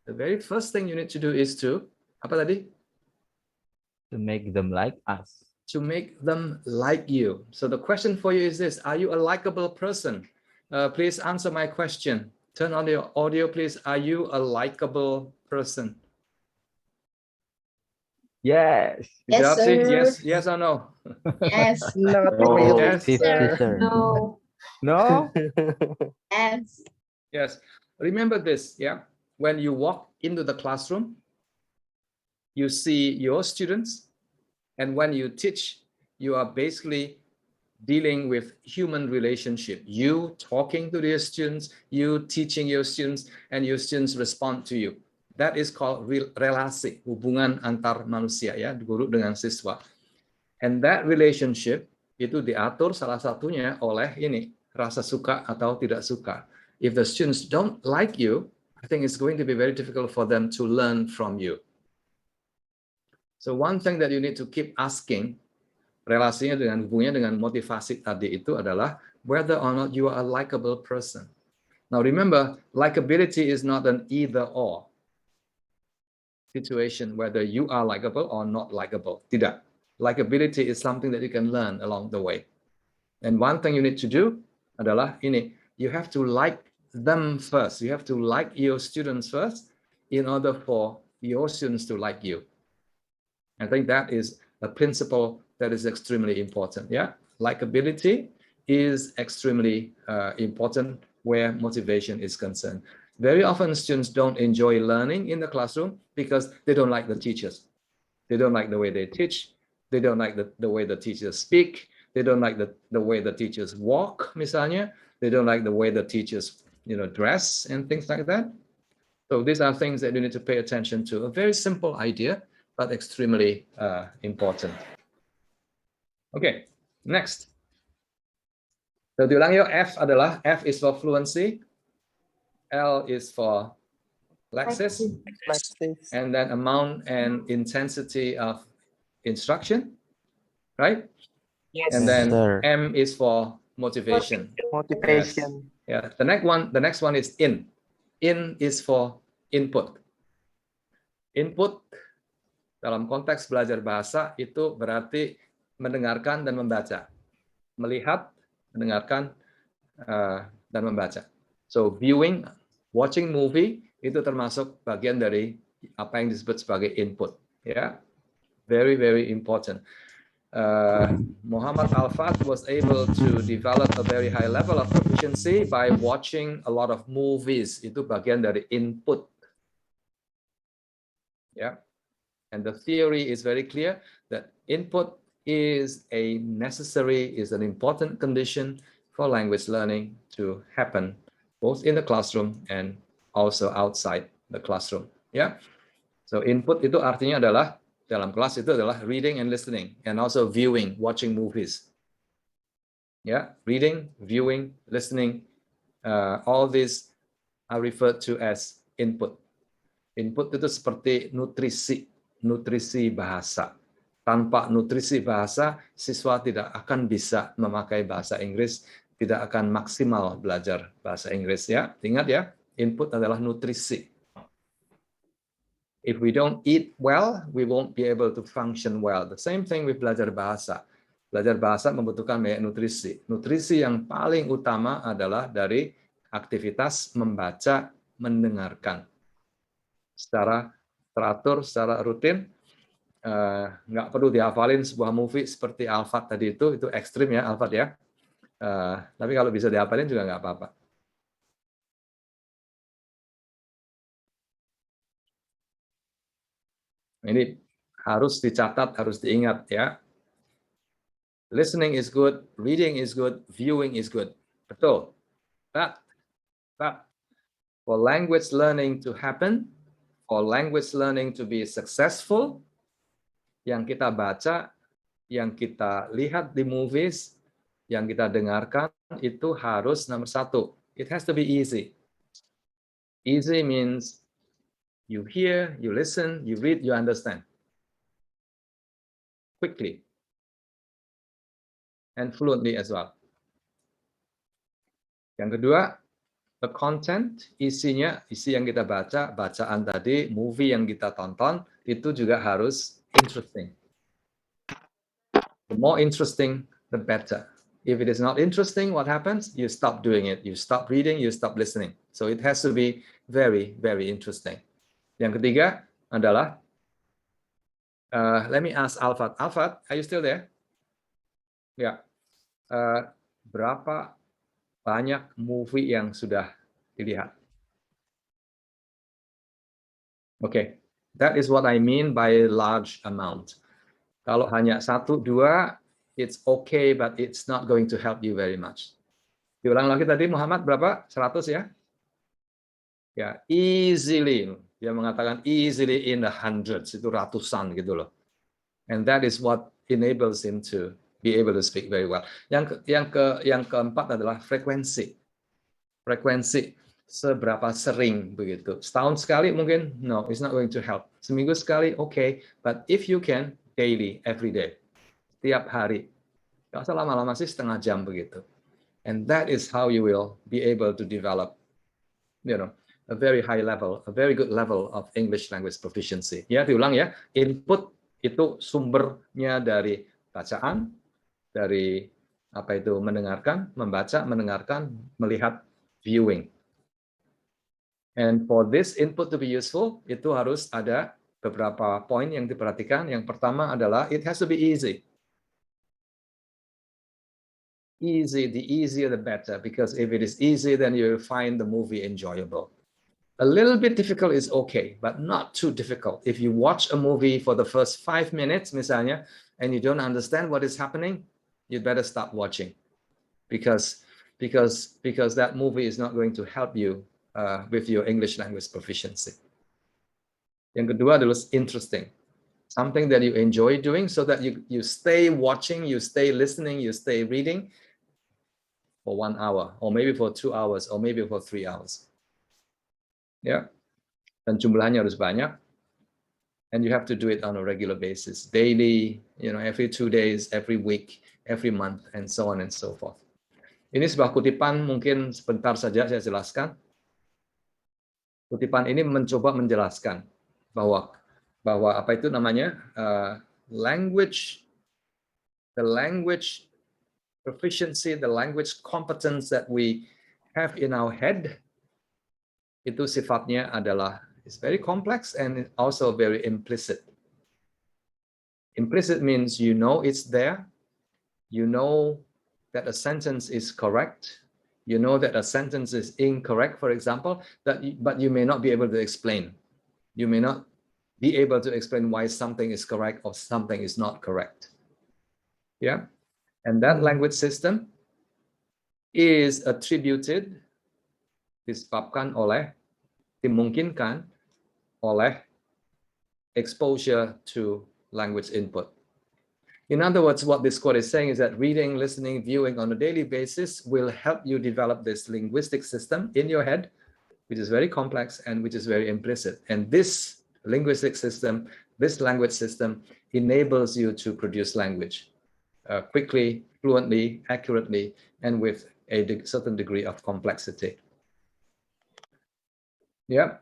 the very first thing you need to do is to, apa tadi? To make them like us. To make them like you. So the question for you is this: are you a likable person? Please answer my question. Turn on your audio, please. Are you a likable person? Yes. Yes, sir. Yes or no? Yes. Not No. really. Yes. Sir. No. No? Yes. Yes. Remember this, yeah? When you walk into the classroom, you see your students, and when you teach, you are basically dealing with human relationship. You talking to your students, you teaching your students, and your students respond to you. That is called relasi, hubungan antar manusia, ya, guru dengan siswa. And that relationship itu diatur salah satunya oleh ini, rasa suka atau tidak suka. If the students don't like you, I think it's going to be very difficult for them to learn from you. So one thing that you need to keep asking, relasinya dengan hubungannya dengan motivasi tadi itu adalah whether or not you are a likable person. Now remember, likability is not an either or situation, whether you are likable or not likable. Tidak. Likability is something that you can learn along the way. And one thing you need to do adalah ini, you have to like them first. You have to like your students first in order for your students to like you. I think that is a principle that is extremely important. Yeah, likability is extremely important where motivation is concerned. Very often students don't enjoy learning in the classroom because they don't like the teachers. They don't like the way they teach. They don't like the way the teachers speak. They don't like the way the teachers walk, misalnya. They don't like the way the teachers dress and things like that. So these are things that you need to pay attention to. A very simple idea, but extremely important. Okay, next. So diulang yuk, F is for fluency, L is for Lexis, and then amount and intensity of instruction, right? Yes. And then sir. M is for motivation. Motivation. Yes. Yeah. The next one is in. In is for input. Input dalam konteks belajar bahasa itu berarti mendengarkan dan membaca, melihat, mendengarkan, dan membaca. So viewing, watching movie itu termasuk bagian dari apa yang disebut sebagai input. Ya, very very important. Muhammad Al-Fat was able to develop a very high level of proficiency by watching a lot of movies. Itu bagian dari input. Yeah, and the theory is very clear that input is an important condition for language learning to happen, both in the classroom and also outside the classroom. Yeah, so input itu artinya adalah dalam kelas itu adalah reading and listening, and also viewing, watching movies. Yeah, reading, viewing, listening, all these are referred to as input. Input itu seperti nutrisi bahasa. Tanpa nutrisi bahasa, siswa tidak akan bisa memakai bahasa Inggris, tidak akan maksimal belajar bahasa Inggris. Ya, ingat ya, input adalah nutrisi. If we don't eat well, we won't be able to function well. The same thing with belajar bahasa. Belajar bahasa membutuhkan banyak nutrisi. Nutrisi yang paling utama adalah dari aktivitas membaca, mendengarkan. Secara teratur, secara rutin, nggak perlu dihafalin sebuah movie seperti Al-Fat tadi itu ekstrim ya Al-Fat ya. Tapi kalau bisa dihafalin juga nggak apa-apa. Ini harus dicatat, harus diingat ya. Listening is good, reading is good, viewing is good. Betul. But for language learning to happen, for language learning to be successful, yang kita baca, yang kita lihat di movies, yang kita dengarkan, itu harus nomor satu. It has to be easy. Easy means you hear, you listen, you read, you understand. Quickly. And fluently as well. Yang kedua, the content, isi yang kita baca, bacaan tadi, movie yang kita tonton, itu juga harus interesting. The more interesting, the better. If it is not interesting, what happens? You stop doing it. You stop reading, you stop listening. So it has to be very, very interesting. Yang ketiga adalah, let me ask Al-Fat. Al-Fat, are you still there? Ya. Berapa banyak movie yang sudah dilihat? Okay, that is what I mean by large amount. Kalau hanya 1, 2, it's okay, but it's not going to help you very much. Diulang lagi tadi Muhammad berapa? 100 ya? Ya, easily. Dia mengatakan easily in the hundreds, itu ratusan gitu loh. And that is what enables him to be able to speak very well. Yang keempat adalah frekuensi. Frekuensi, seberapa sering begitu. Setahun sekali mungkin, no, it's not going to help. Seminggu sekali, okay, but if you can, daily, every day, tiap hari. Gak usah lama-lama sih, setengah jam begitu. And that is how you will be able to develop, a very high level, a very good level of English language proficiency. Ya, diulang ya, input itu sumbernya dari bacaan, dari apa itu mendengarkan, membaca, mendengarkan, melihat, viewing. And for this input to be useful, itu harus ada beberapa poin yang diperhatikan. Yang pertama adalah it has to be easy. Easy, the easier the better, because if it is easy, then you will find the movie enjoyable. A little bit difficult is okay, but not too difficult. If you watch a movie for the first 5 minutes, misalnya, and you don't understand what is happening, you'd better stop watching, because because that movie is not going to help you with your English language proficiency. Yang kedua adalah interesting. Something that you enjoy doing so that you stay watching, you stay listening, you stay reading for 1 hour, or maybe for 2 hours, or maybe for 3 hours. Ya, dan jumlahnya harus banyak. And you have to do it on a regular basis, daily, every 2 days, every week, every month, and so on and so forth. Ini sebuah kutipan, mungkin sebentar saja saya jelaskan. Kutipan ini mencoba menjelaskan bahwa apa itu namanya the language proficiency, the language competence that we have in our head, itu sifatnya adalah it's very complex and also very implicit. Implicit means you know it's there, you know that a sentence is correct, you know that a sentence is incorrect, for example, but you may not be able to explain. You may not be able to explain why something is correct or something is not correct. Yeah, and that language system is attributed, disebabkan oleh, dimungkinkan oleh exposure to language input. In other words, what this quote is saying is that reading, listening, viewing on a daily basis will help you develop this linguistic system in your head, which is very complex and which is very implicit. And this linguistic system, this language system enables you to produce language quickly, fluently, accurately, and with a certain degree of complexity. Ya,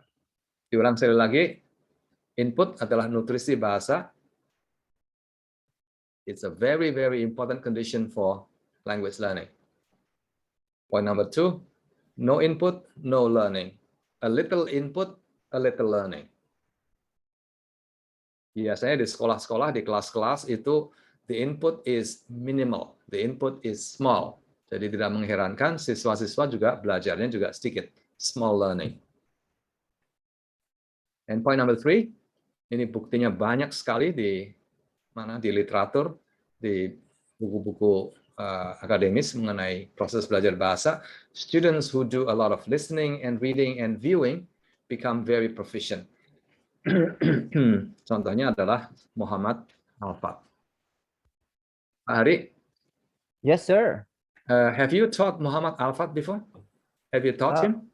diulang sekali lagi, input adalah nutrisi bahasa. It's a very, very important condition for language learning. Point number 2, no input, no learning. A little input, a little learning. Biasanya di sekolah-sekolah, di kelas-kelas itu the input is minimal, the input is small. Jadi tidak mengherankan siswa-siswa juga belajarnya juga sedikit, small learning. And point number 3, ini buktinya banyak sekali di literatur, di buku-buku akademis mengenai proses belajar bahasa. Students who do a lot of listening and reading and viewing become very proficient. Contohnya adalah Muhammad Alfat. Pak Hari? Yes, sir. Have you taught Muhammad Alfat before? Have you taught him?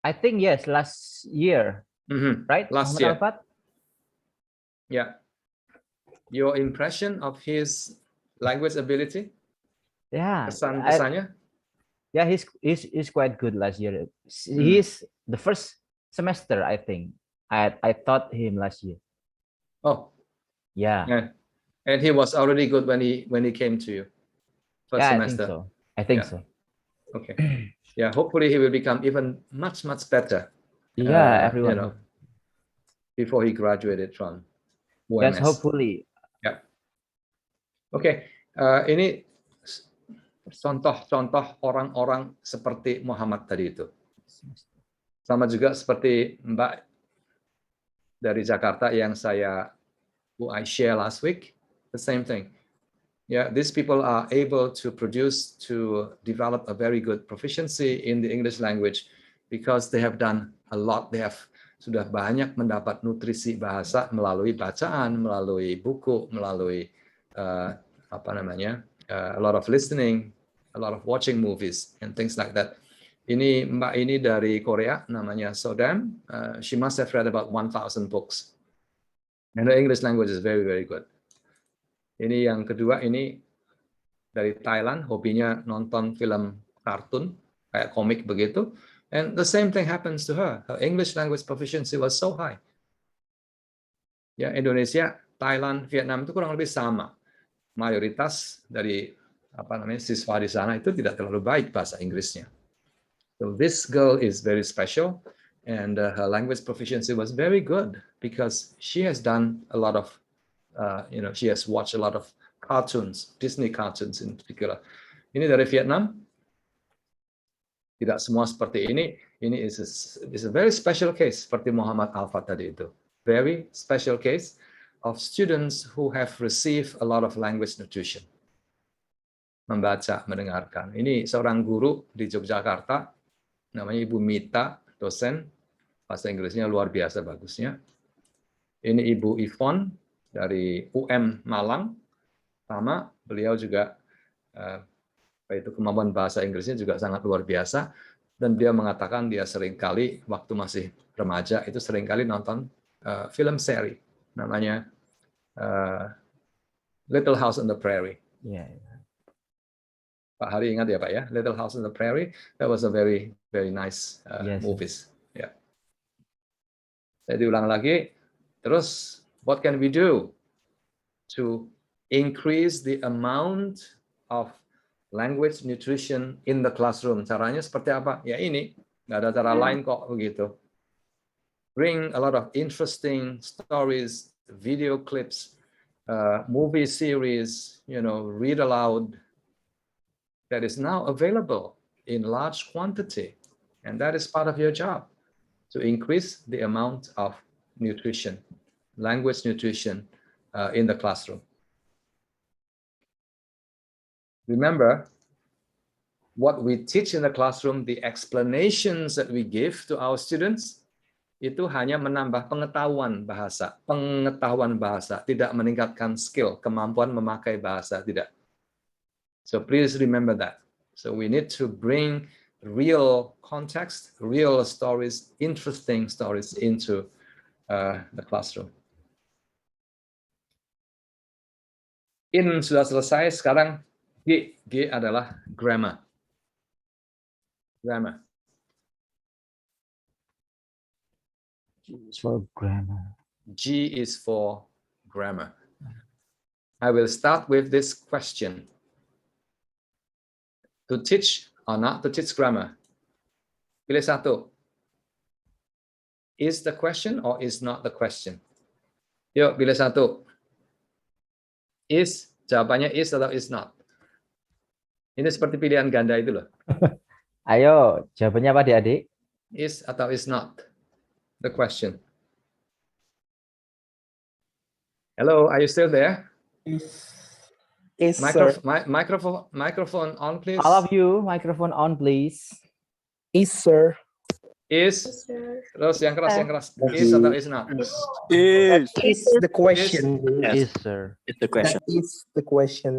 I think yes, last year. Right? Last Muhammad year. Alfat? Yeah. Your impression of his language ability? Yeah. Kesan-kesannya? Yeah, he's quite good last year. He's the first semester, I think. I taught him last year. Oh. Yeah. And he was already good when he came to you. First semester. I think so. Okay. Yeah, hopefully he will become even much better. Yeah, everyone. Before he graduated from UMS. Yes, hopefully. Yeah. Okay. Ini contoh-contoh orang-orang seperti Muhammad tadi itu. Sama juga seperti Mbak dari Jakarta yang I share last week. The same thing. Yeah, these people are able to develop a very good proficiency in the English language because they have done a lot. They have sudah banyak mendapat nutrisi bahasa melalui bacaan, melalui buku, melalui a lot of listening, a lot of watching movies and things like that. Ini Mbak ini dari Korea, namanya Sodam. She must have read about 1,000 books. And her English language is very, very good. Ini yang kedua, ini dari Thailand, hobinya nonton film kartun, kayak komik begitu. And the same thing happens to her. Her English language proficiency was so high. Ya, Indonesia, Thailand, Vietnam itu kurang lebih sama. Mayoritas dari siswa di sana itu tidak terlalu baik bahasa Inggrisnya. So this girl is very special, and her language proficiency was very good because she has done a lot of she has watched a lot of cartoons, Disney cartoons in particular. Ini dari Vietnam. Tidak semua seperti ini. Ini is a very special case seperti Muhammad Alfat tadi itu. Very special case of students who have received a lot of language nutrition. membaca, mendengarkan. Ini seorang guru di Yogyakarta, namanya Ibu Mita, dosen, bahasa Inggrisnya luar biasa bagusnya. Ini Ibu Yvonne dari UM Malang, sama beliau juga itu kemampuan bahasa Inggrisnya juga sangat luar biasa, dan dia mengatakan dia seringkali waktu masih remaja itu seringkali nonton film seri namanya Little House on the Prairie. Yeah. Pak Hari ingat ya Pak ya, Little House on the Prairie, that was a very nice Yes. movies. Ya. Saya diulang lagi. Terus, what can we do to increase the amount of language nutrition in the classroom? Caranya seperti apa? Ya ini, nggak ada cara lain kok begitu. Bring a lot of interesting stories, video clips, movie series, read aloud. That is now available in large quantity, and that is part of your job, to increase the amount of nutrition, language nutrition in the classroom. Remember, what we teach in the classroom, the explanations that we give to our students, itu hanya menambah pengetahuan bahasa, tidak meningkatkan skill, kemampuan memakai bahasa, tidak. So please remember that. So we need to bring real context, real stories, interesting stories into the classroom. In sudah selesai, sekarang G adalah grammar. Grammar. G is for grammar. G is for grammar. I will start with this question. To teach or not to teach grammar? Pilih satu. Is the question or is not the question? Yuk, pilih satu. Is, jawabannya is atau is not? Ini seperti pilihan ganda itu loh. Ayo, jawabannya apa adik-adik? Is atau is not? The question. Hello, are you still there? Is sir. Microphone on, please. All of you, microphone on, please. Is sir. Is. Terus yang keras. Is atau is not? That is the question. Yes, sir. It's the question. That is the question.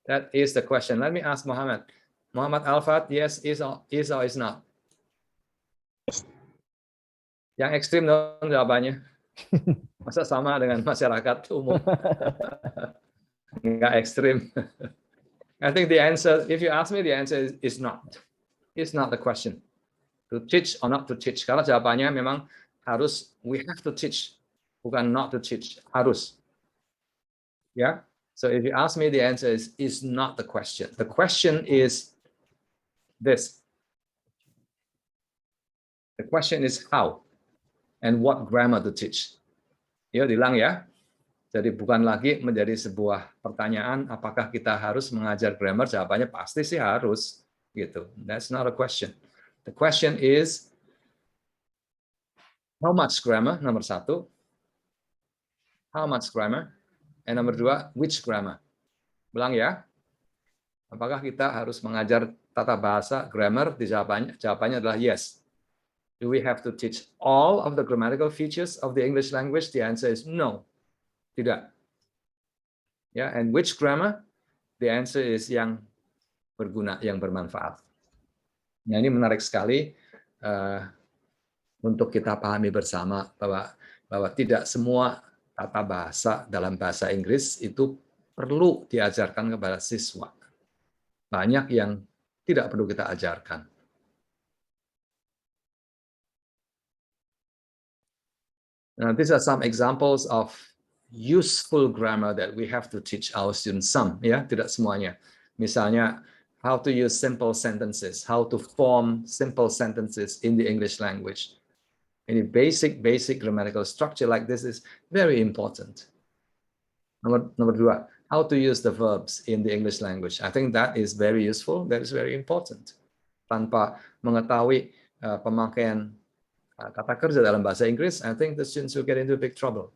That is the question. Let me ask Muhammad. Muhammad Alfat, yes, is or is not? Yang ekstrim dong jawabannya. Masa sama dengan masyarakat umum? Enggak ekstrim. I think the answer, if you ask me, the answer is not. It's not the question. To teach or not to teach. Karena jawabannya memang harus, we have to teach. Bukan not to teach. Harus. Yeah? So if you ask me, the answer is not the question. The question is this. The question is how and what grammar to teach. Yuk diulang ya. Jadi bukan lagi menjadi sebuah pertanyaan apakah kita harus mengajar grammar, jawabannya pasti sih harus gitu. That's not a question. The question is how much grammar, nomor satu. How much grammar? And nomor dua, which grammar? Ulang ya. Apakah kita harus mengajar tata bahasa grammar? Jawabannya adalah yes. Do we have to teach all of the grammatical features of the English language? The answer is no. Tidak. Ya, and which grammar? The answer is yang berguna, yang bermanfaat. Nah, ini menarik sekali untuk kita pahami bersama bahwa tidak semua tata bahasa dalam bahasa Inggris itu perlu diajarkan kepada siswa. Banyak yang tidak perlu kita ajarkan. Now, these are some examples of useful grammar that we have to teach our students. Some, ya, tidak semuanya. Misalnya, how to use simple sentences, how to form simple sentences in the English language. Any basic grammatical structure like this is very important. Nomor dua, how to use the verbs in the English language. I think that is very useful. That is very important. Tanpa mengetahui pemakaian kata kerja dalam bahasa Inggris, I think the students will get into big trouble.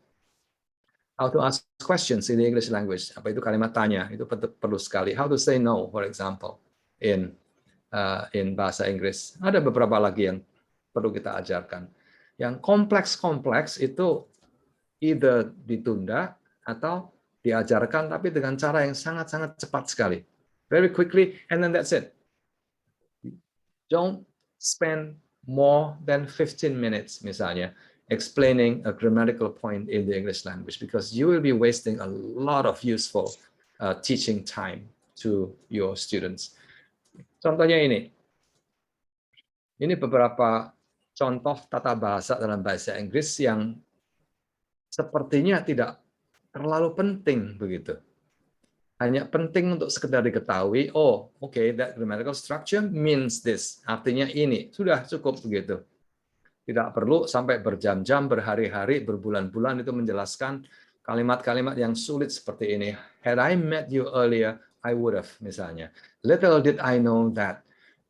How to ask questions in the English language. Apa itu kalimat tanya? Itu perlu sekali. How to say no, for example, in bahasa Inggris. Ada beberapa lagi yang perlu kita ajarkan. Yang kompleks-kompleks itu either ditunda atau diajarkan, tapi dengan cara yang sangat-sangat cepat sekali. Very quickly, and then that's it. Don't spend more than 15 minutes, misalnya, explaining a grammatical point in the English language, because you will be wasting a lot of useful teaching time to your students. Contohnya ini. Ini beberapa contoh tata bahasa dalam bahasa Inggris yang sepertinya tidak terlalu penting begitu. Hanya penting untuk sekedar diketahui, oh, okay, that grammatical structure means this. Artinya ini, sudah cukup begitu. Tidak perlu sampai berjam-jam, berhari-hari, berbulan-bulan itu menjelaskan kalimat-kalimat yang sulit seperti ini. Had I met you earlier, I would have, misalnya. Little did I know that.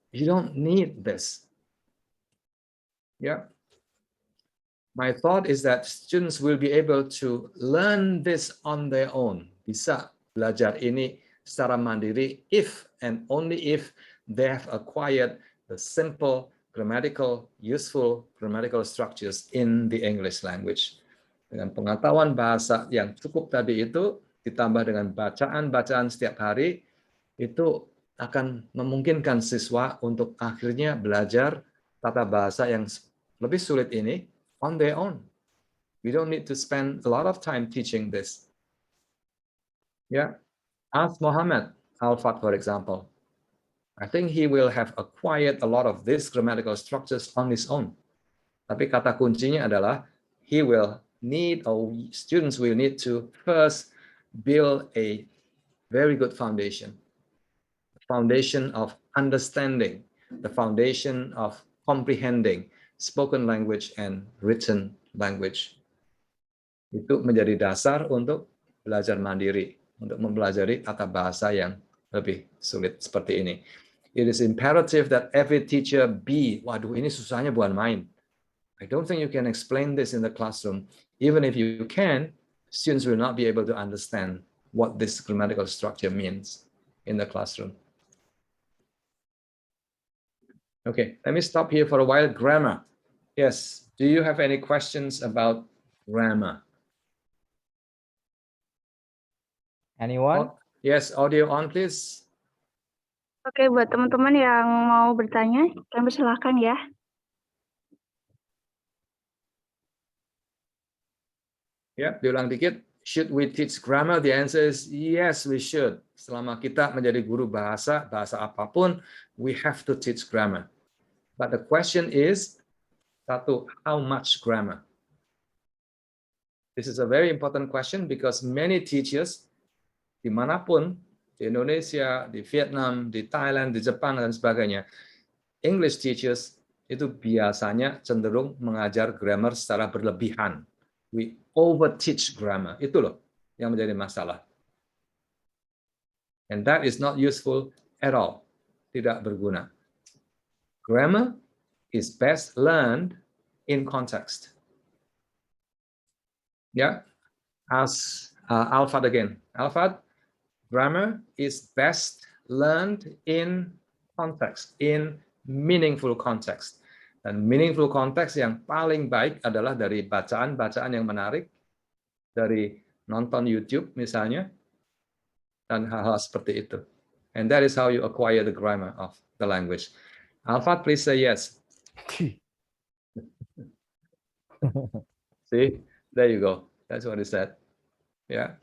You don't need this. Yeah. My thought is that students will be able to learn this on their own. Bisa belajar ini secara mandiri if and only if they have acquired the simple grammatical, useful grammatical structures in the English language. Dengan pengetahuan bahasa yang cukup tadi itu, ditambah dengan bacaan-bacaan setiap hari, itu akan memungkinkan siswa untuk akhirnya belajar tata bahasa yang lebih sulit ini on their own. We don't need to spend a lot of time teaching this. Yeah, ask Muhammad Alfat, for example. I think he will have acquired a lot of these grammatical structures on his own. Tapi kata kuncinya adalah he will need, or students will need to first build a very good foundation. The foundation of understanding, the foundation of comprehending spoken language and written language. Itu menjadi dasar untuk belajar mandiri, untuk mempelajari tata bahasa yang lebih sulit seperti ini. It is imperative that every teacher be, waduh ini susahnya bukan main. I don't think you can explain this in the classroom. Even if you can, students will not be able to understand what this grammatical structure means in the classroom. Okay, let me stop here for a while. Grammar. Yes, do you have any questions about grammar? Anyone? Yes, audio on please. Oke, buat teman-teman yang mau bertanya, kami silakan ya. Ya, diulang dikit. Should we teach grammar? The answer is yes, we should. Selama kita menjadi guru bahasa, bahasa apapun, we have to teach grammar. But the question is, satu, how much grammar? This is a very important question because many teachers, dimanapun, di Indonesia, di Vietnam, di Thailand, di Jepang, dan sebagainya, English teachers itu biasanya cenderung mengajar grammar secara berlebihan. We over-teach grammar. Itu loh yang menjadi masalah. And that is not useful at all. Tidak berguna. Grammar is best learned in context. Yeah. Ask Alfat again. Alfat, grammar is best learned in context, in meaningful context. Dan meaningful context yang paling baik adalah dari bacaan-bacaan yang menarik, dari nonton YouTube misalnya, dan hal-hal seperti itu. And that is how you acquire the grammar of the language. Alfat, please say yes. See, there you go. That's what he said. Yeah.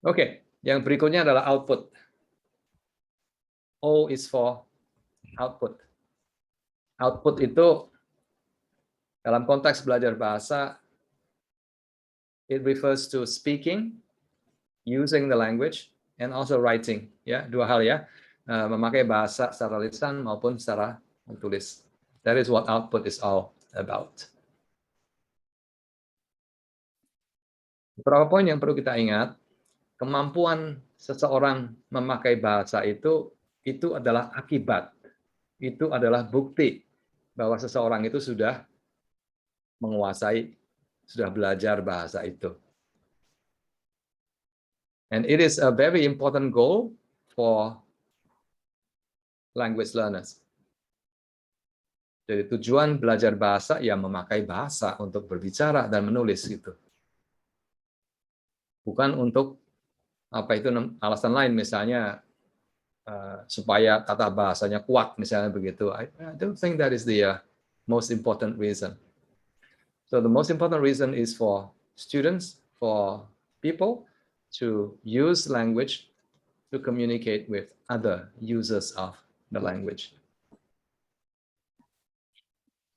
Oke, yang berikutnya adalah output. O is for output. Output itu dalam konteks belajar bahasa, it refers to speaking, using the language, and also writing. Ya, dua hal ya, memakai bahasa secara lisan maupun secara menulis. That is what output is all about. Beberapa poin yang perlu kita ingat, kemampuan seseorang memakai bahasa itu adalah akibat, itu adalah bukti bahwa seseorang itu sudah menguasai sudah belajar bahasa itu. And it is a very important goal for language learners. Jadi tujuan belajar bahasa ya memakai bahasa untuk berbicara dan menulis gitu. Bukan untuk apa itu alasan lain, misalnya supaya tata bahasanya kuat misalnya begitu. I don't think that is the most important reason. So the most important reason is for students, for people to use language to communicate with other users of the language.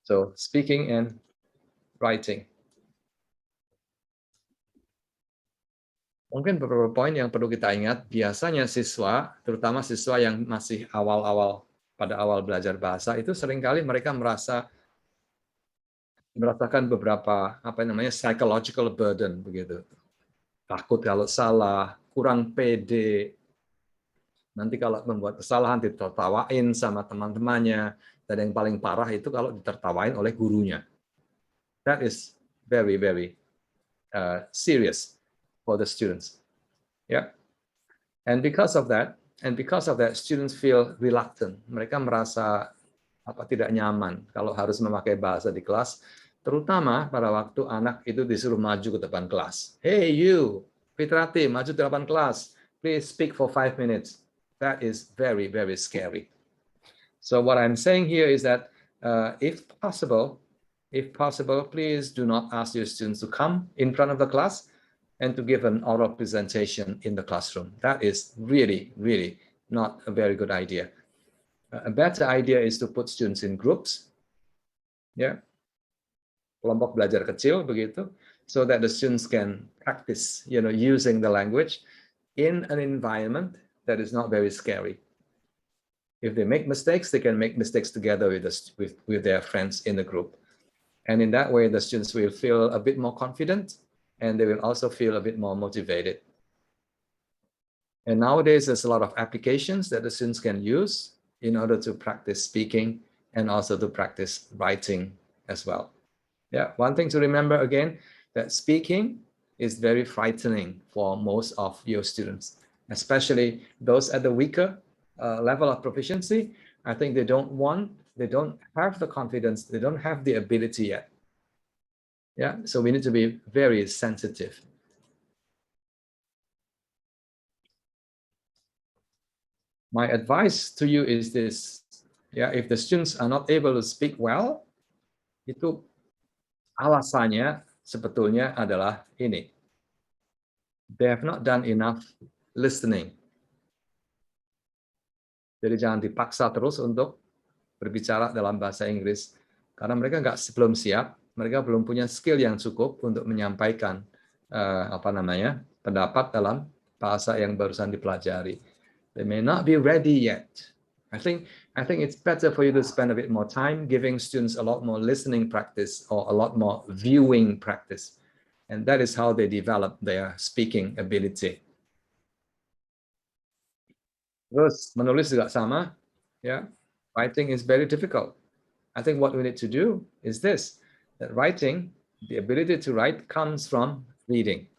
So speaking and writing. Mungkin beberapa poin yang perlu kita ingat, biasanya siswa, terutama siswa yang masih pada awal belajar bahasa, itu seringkali mereka merasakan beberapa psychological burden begitu. Takut kalau salah, kurang pede. Nanti kalau membuat kesalahan ditertawain sama teman-temannya, dan yang paling parah itu kalau ditertawain oleh gurunya. That is very, very serious for the students. Yeah. And because of that, students feel reluctant. Mereka merasa tidak nyaman kalau harus memakai bahasa di kelas, terutama pada waktu anak itu disuruh maju ke depan kelas. Hey you, Fitrati, maju ke depan kelas. Please speak for 5 minutes. That is very, very scary. So what I'm saying here is that if possible, please do not ask your students to come in front of the class and to give an oral presentation in the classroom. That is really, really not a very good idea. A better idea is to put students in groups, yeah, kelompok belajar kecil begitu, so that the students can practice, using the language in an environment that is not very scary. If they make mistakes, they can make mistakes together with their friends in the group. And in that way, the students will feel a bit more confident, and they will also feel a bit more motivated. And nowadays, there's a lot of applications that the students can use in order to practice speaking and also to practice writing as well. Yeah, one thing to remember again, that speaking is very frightening for most of your students, especially those at the weaker level of proficiency. I think they don't have the confidence, they don't have the ability yet. Yeah, so we need to be very sensitive. My advice to you is this: if the students are not able to speak well, itu alasannya sebetulnya adalah ini. They have not done enough listening. Jadi jangan dipaksa terus untuk berbicara dalam bahasa Inggris, karena mereka belum siap, mereka belum punya skill yang cukup untuk menyampaikan pendapat dalam bahasa yang barusan dipelajari. They may not be ready yet. I think it's better for you to spend a bit more time giving students a lot more listening practice or a lot more viewing practice, and that is how they develop their speaking ability. Terus menulis juga sama, ya. Writing is very difficult. I think what we need to do is this: that writing, the ability to write, comes from reading.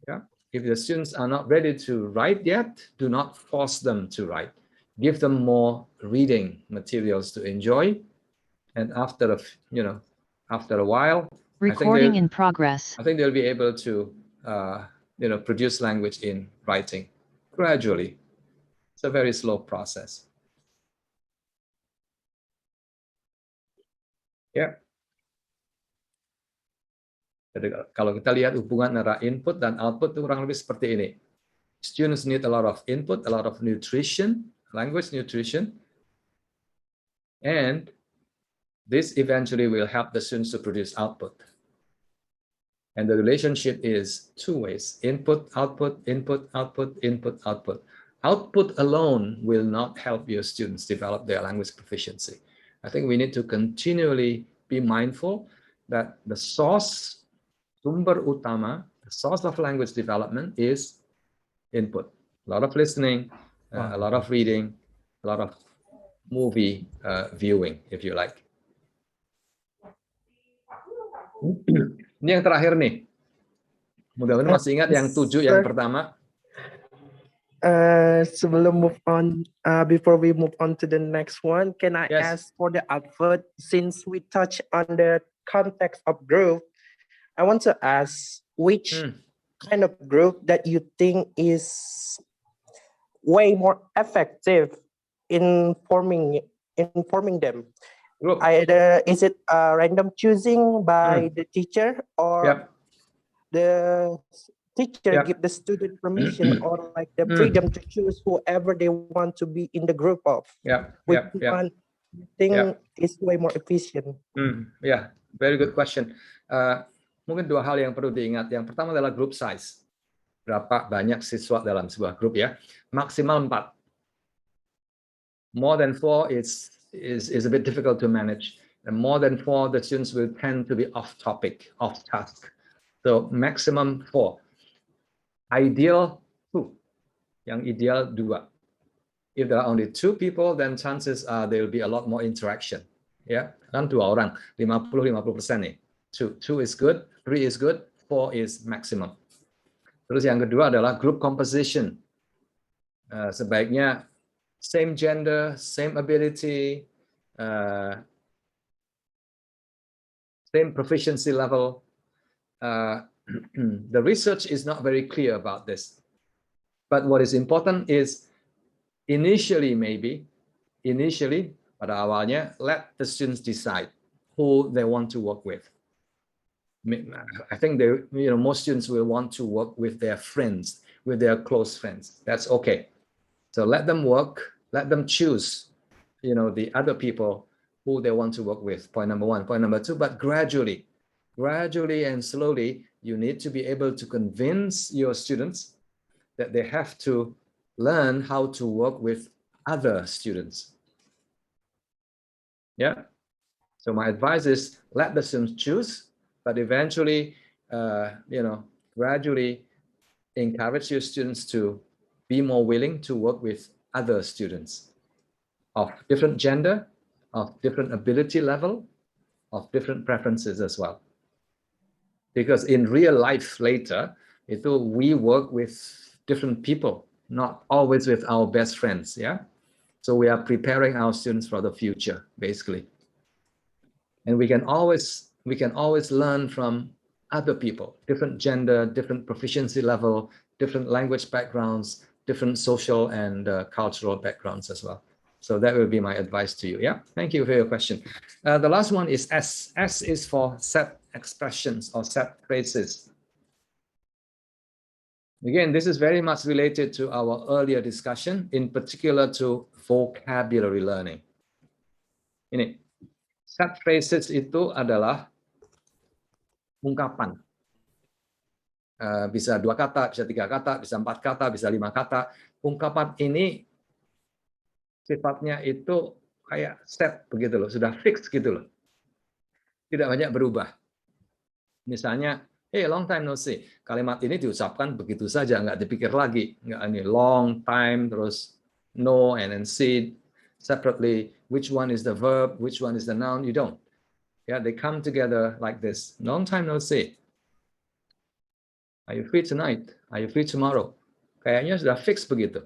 Yeah. If the students are not ready to write yet, do not force them to write. Give them more reading materials to enjoy, and after a while, recording in progress. I think they'll be able to produce language in writing gradually. It's a very slow process. Ya. Jadi kalau kita lihat hubungan antara input dan output itu kurang lebih seperti ini. Students need a lot of input, a lot of nutrition, language nutrition, and this eventually will help the students to produce output. And the relationship is two ways: input, output, input, output, input, output. Output alone will not help your students develop their language proficiency. I think we need to continually be mindful that the source, sumber utama, the source of language development is input. A lot of listening, a lot of reading, a lot of movie viewing, if you like. Ini yang terakhir nih. Mudah-mudahan masih ingat yang 7 yang pertama. Sebelum move on, before we move on to the next one, can I Yes. ask for the advert? Since we touch on the context of group, I want to ask which kind of group that you think is way more effective in forming them. Group. Either is it random choosing by the teacher, or Yep. the teacher Yep. give the student permission or like the freedom to choose whoever they want to be in the group of. Yep. Which Yep. Yep. one you think Yep. is way more efficient? Yeah, very good question. Mungkin 2 hal yang perlu diingat. Yang pertama adalah group size. Berapa banyak siswa dalam sebuah grup ya? Maksimal 4. More than 4 is a bit difficult to manage. And more than 4, the students will tend to be off topic, off task. So maximum 4. Ideal 2. Yang ideal 2. If there are only 2 people, then chances are there will be a lot more interaction. Ya, kan 2 orang, 50% nih. 2 is good, 3 is good, 4 is maximum. Terus yang kedua adalah group composition. Sebaiknya same gender, same ability, same proficiency level. The research is not very clear about this. But what is important is initially pada awalnya, let the students decide who they want to work with. I think most students will want to work with their friends, with their close friends. That's okay. So let them work, let them choose, the other people who they want to work with. Point number 1. Point number 2, but gradually and slowly, you need to be able to convince your students that they have to learn how to work with other students. Yeah. So my advice is let the students choose, but eventually, gradually encourage your students to be more willing to work with other students of different gender, of different ability level, of different preferences as well. Because in real life later, we work with different people, not always with our best friends, yeah? So we are preparing our students for the future, basically. And we can always learn from other people, different gender, different proficiency level, different language backgrounds, different social and cultural backgrounds as well. So that will be my advice to you. Yeah, thank you for your question. The last one is S. S is for set expressions or set phrases. Again, this is very much related to our earlier discussion, in particular to vocabulary learning. Ini, set phrases itu adalah ungkapan. Bisa 2 kata, bisa 3 kata, bisa 4 kata, bisa 5 kata. Ungkapan ini sifatnya itu kayak set begitu loh, sudah fix gitu loh. Tidak banyak berubah. Misalnya, hey, long time no see. Kalimat ini diucapkan begitu saja, nggak dipikir lagi. Nggak ini long time, terus no, and then see separately. Which one is the verb? Which one is the noun? You don't. Yeah, they come together like this. Long time no see. Are you free tonight? Are you free tomorrow? Kayaknya sudah fix begitu.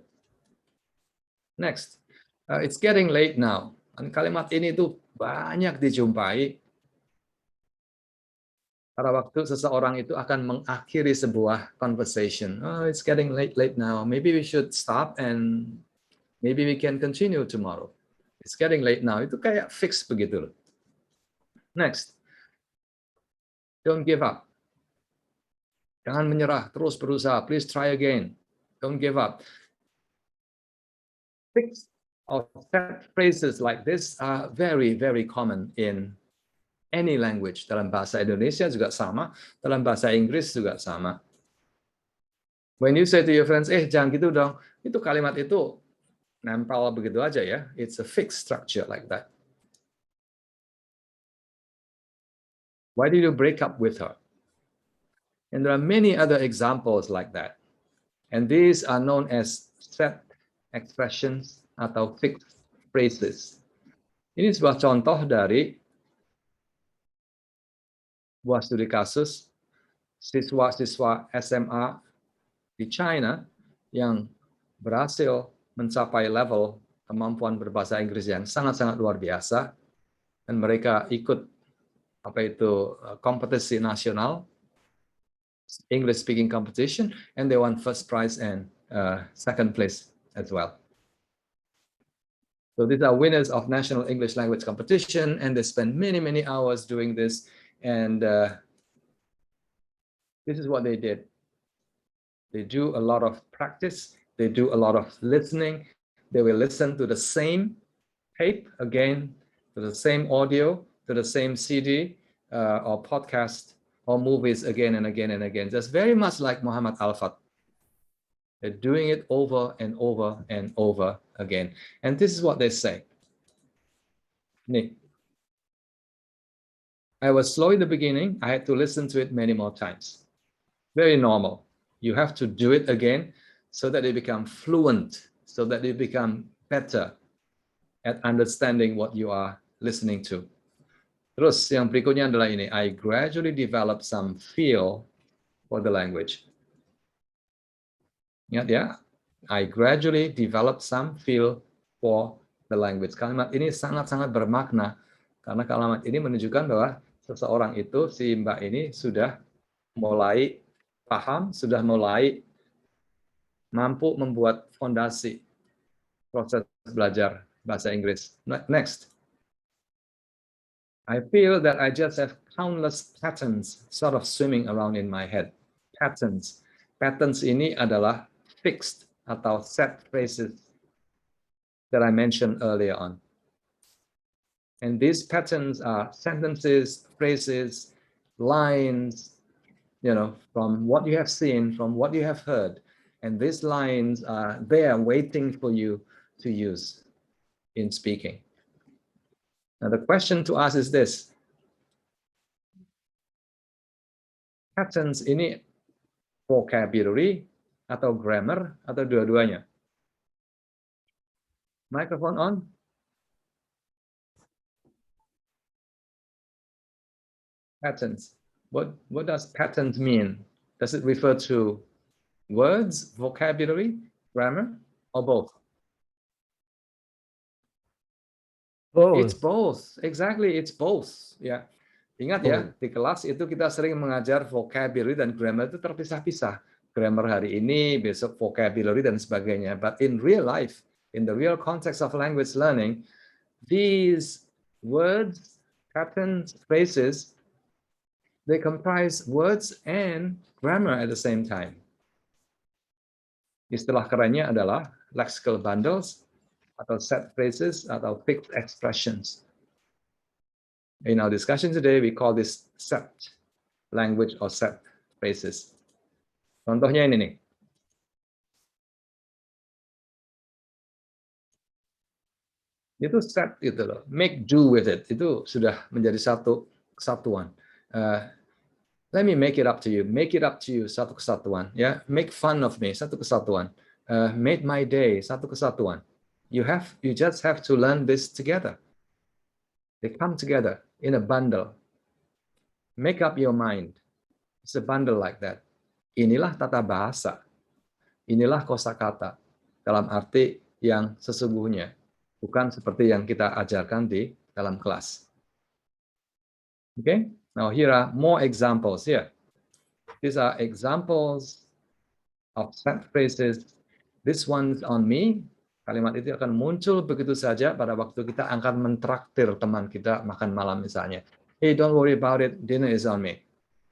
Next, it's getting late now. Kalimat ini tuh banyak dijumpai pada waktu seseorang itu akan mengakhiri sebuah conversation. Oh, it's getting late now. Maybe we should stop and maybe we can continue tomorrow. It's getting late now. Itu kayak fix begitu loh. Next, don't give up. Jangan menyerah, terus berusaha. Please try again. Don't give up. Fixed or set phrases like this are very, very common in any language. Dalam bahasa Indonesia juga sama, dalam bahasa Inggris juga sama. When you say to your friends, jangan gitu dong, itu kalimat itu nempel begitu aja ya. It's a fixed structure like that. Why did you break up with her? And there are many other examples like that. And these are known as set expressions atau fixed phrases. Ini sebuah contoh dari Buah studi kasus siswa-siswa SMA di China yang berhasil mencapai level kemampuan berbahasa Inggris yang sangat-sangat luar biasa, dan mereka ikut kompetisi nasional, English speaking competition, and they won first prize and second place as well. So these are winners of National English Language Competition, and they spend many hours doing this, and this is what they did. They do a lot of practice, they do a lot of listening, they will listen to the same tape again, to the same audio, to the same CD or podcast or movies again and again and again. Just very much like Muhammad Al-Fat. They're doing it over and over and over again. And this is what they say. Nick, I was slow in the beginning. I had to listen to it many more times. Very normal. You have to do it again so that you become fluent, so that you become better at understanding what you are listening to. Terus yang berikutnya adalah ini. I gradually develop some feel for the language. Ingat ya, I gradually develop some feel for the language. Kalimat ini sangat-sangat bermakna karena kalimat ini menunjukkan bahwa seseorang itu, si Mbak ini sudah mulai paham, sudah mulai mampu membuat fondasi proses belajar bahasa Inggris. Next. I feel that I just have countless patterns sort of swimming around in my head. Patterns. Patterns ini adalah fixed atau set phrases that I mentioned earlier on. And these patterns are sentences, phrases, lines, from what you have seen, from what you have heard. And these lines are there waiting for you to use in speaking. Now the question to ask is this. Patterns ini vocabulary atau grammar atau dua-duanya? Microphone on. Patterns. What does patterns mean? Does it refer to words, vocabulary, grammar, or both? Both. It's both. Exactly, it's both. Ya. Ingat ya, di kelas itu kita sering mengajar vocabulary dan grammar itu terpisah-pisah. Grammar hari ini, besok vocabulary dan sebagainya. But in real life, in the real context of language learning, these words, patterns, phrases, they comprise words and grammar at the same time. Istilah kerennya adalah lexical bundles, atau set phrases, atau fixed expressions. In our discussion today, we call this set language or set phrases. Contohnya ini nih. Itu set gitu loh. Make do with it. Itu sudah menjadi satu kesatuan. Let me make it up to you. Make it up to you. Satu kesatuan. Ya, make fun of me. Satu kesatuan. Made my day. Satu kesatuan. You just have to learn this together. They come together in a bundle. Make up your mind. It's a bundle like that. Inilah tata bahasa. Inilah kosakata dalam arti yang sesungguhnya, bukan seperti yang kita ajarkan di dalam kelas. Okay? Now here are more examples here. These are examples of set phrases. This one's on me. Kalimat itu akan muncul begitu saja pada waktu kita akan mentraktir teman kita makan malam misalnya. Hey, don't worry about it. Dinner is on me.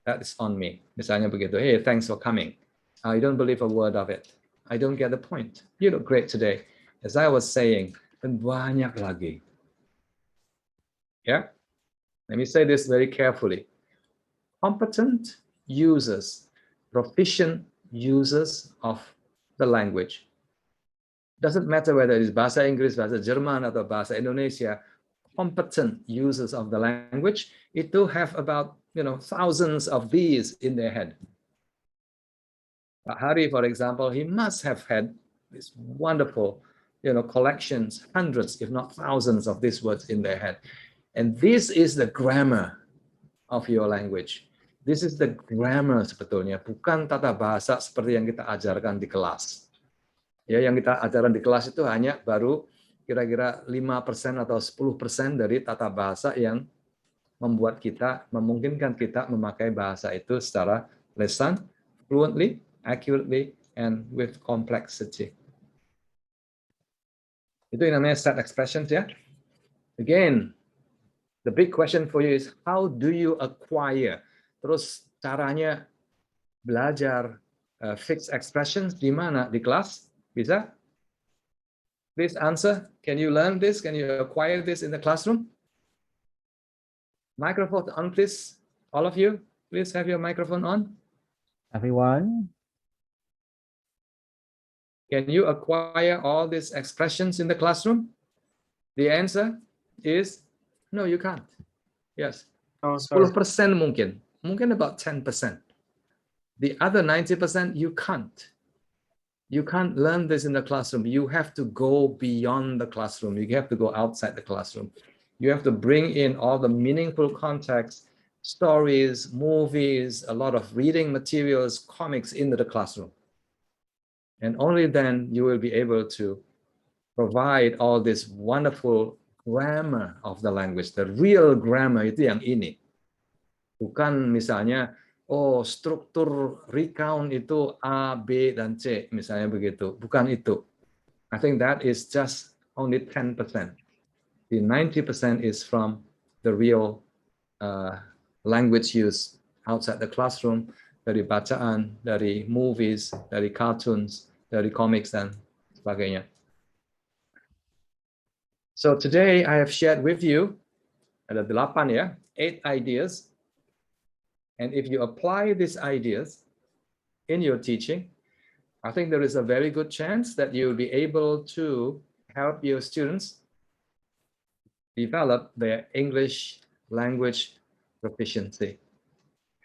That is on me. Misalnya begitu. Hey, thanks for coming. I don't believe a word of it. I don't get the point. You look great today. As I was saying, dan banyak lagi. Yeah? Let me say this very carefully. Competent users, proficient users of the language. Doesn't matter whether it's bahasa Inggris, bahasa Jerman, atau bahasa Indonesia. Competent users of the language, itu have about thousands of these in their head. Pak Hari, for example, he must have had these wonderful, collections, hundreds, if not thousands of these words in their head. And this is the grammar of your language. This is the grammar sebetulnya, bukan tata bahasa seperti yang kita ajarkan di kelas. Ya, yang kita ajarkan di kelas itu hanya baru kira-kira 5% atau 10% dari tata bahasa yang memungkinkan kita memakai bahasa itu secara lisan, fluently, accurately, and with complexity. Itu yang namanya set expressions ya. Again, the big question for you is how do you acquire? Terus caranya belajar fixed expressions di mana? Di kelas? Bisa? Please answer. Can you learn this? Can you acquire this in the classroom? Microphone on, please. All of you, please have your microphone on. Everyone. Can you acquire all these expressions in the classroom? The answer is no, you can't. Yes. Oh, sorry. 10% mungkin about 10%. The other 90% you can't. You can't learn this in the classroom. You have to go beyond the classroom. You have to go outside the classroom. You have to bring in all the meaningful context, stories, movies, a lot of reading materials, comics into the classroom. And only then you will be able to provide all this wonderful grammar of the language. The real grammar itu yang ini. Bukan misalnya, oh struktur recount itu A, B, dan C, misalnya begitu. Bukan itu. I think that is just only 10%. The 90% is from the real language use outside the classroom, dari bacaan, dari movies, dari cartoons, dari comics, dan sebagainya. So today I have shared with you, ada 8 ya, 8 ideas. And if you apply these ideas in your teaching, I think there is a very good chance that you'll be able to help your students develop their English language proficiency,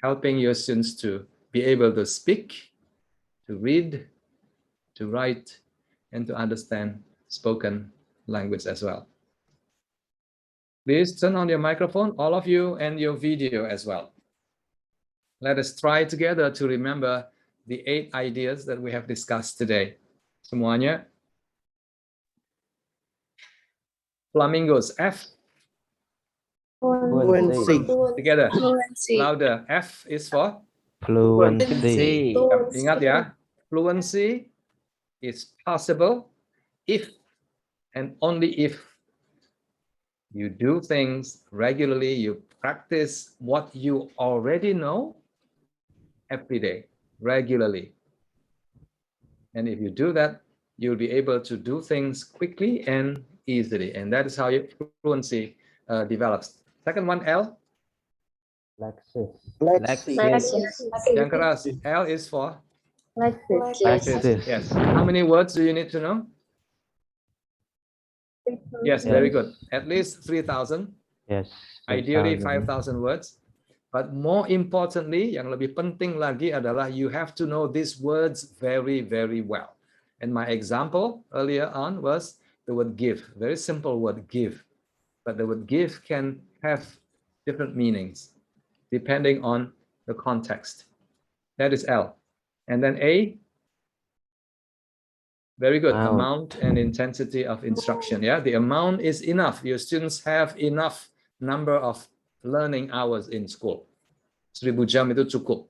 helping your students to be able to speak, to read, to write, and to understand spoken language as well. Please turn on your microphone, all of you, and your video as well. Let us try together to remember the 8 ideas that we have discussed today. Semuanya. Flamingos, F. Fluency. Together. Fluency. Louder. F is for? Fluency. Ingat ya, fluency is possible if and only if you do things regularly, you practice what you already know every day, regularly. And if you do that, you'll be able to do things quickly and easily. And that is how your fluency develops. Second one, L. Lexis. Yang keras. L is for? Lexis. Yes. How many words do you need to know? Yes, very good. At least 3,000. Yes. Ideally 5,000 words. But more importantly, yang lebih penting lagi adalah you have to know these words very, very well. And my example earlier on was the word give. Very simple word, give. But the word give can have different meanings depending on the context. That is L. And then A, very good. Amount and intensity of instruction. Yeah, the amount is enough. Your students have enough number of learning hours in school. 1000 jam itu cukup.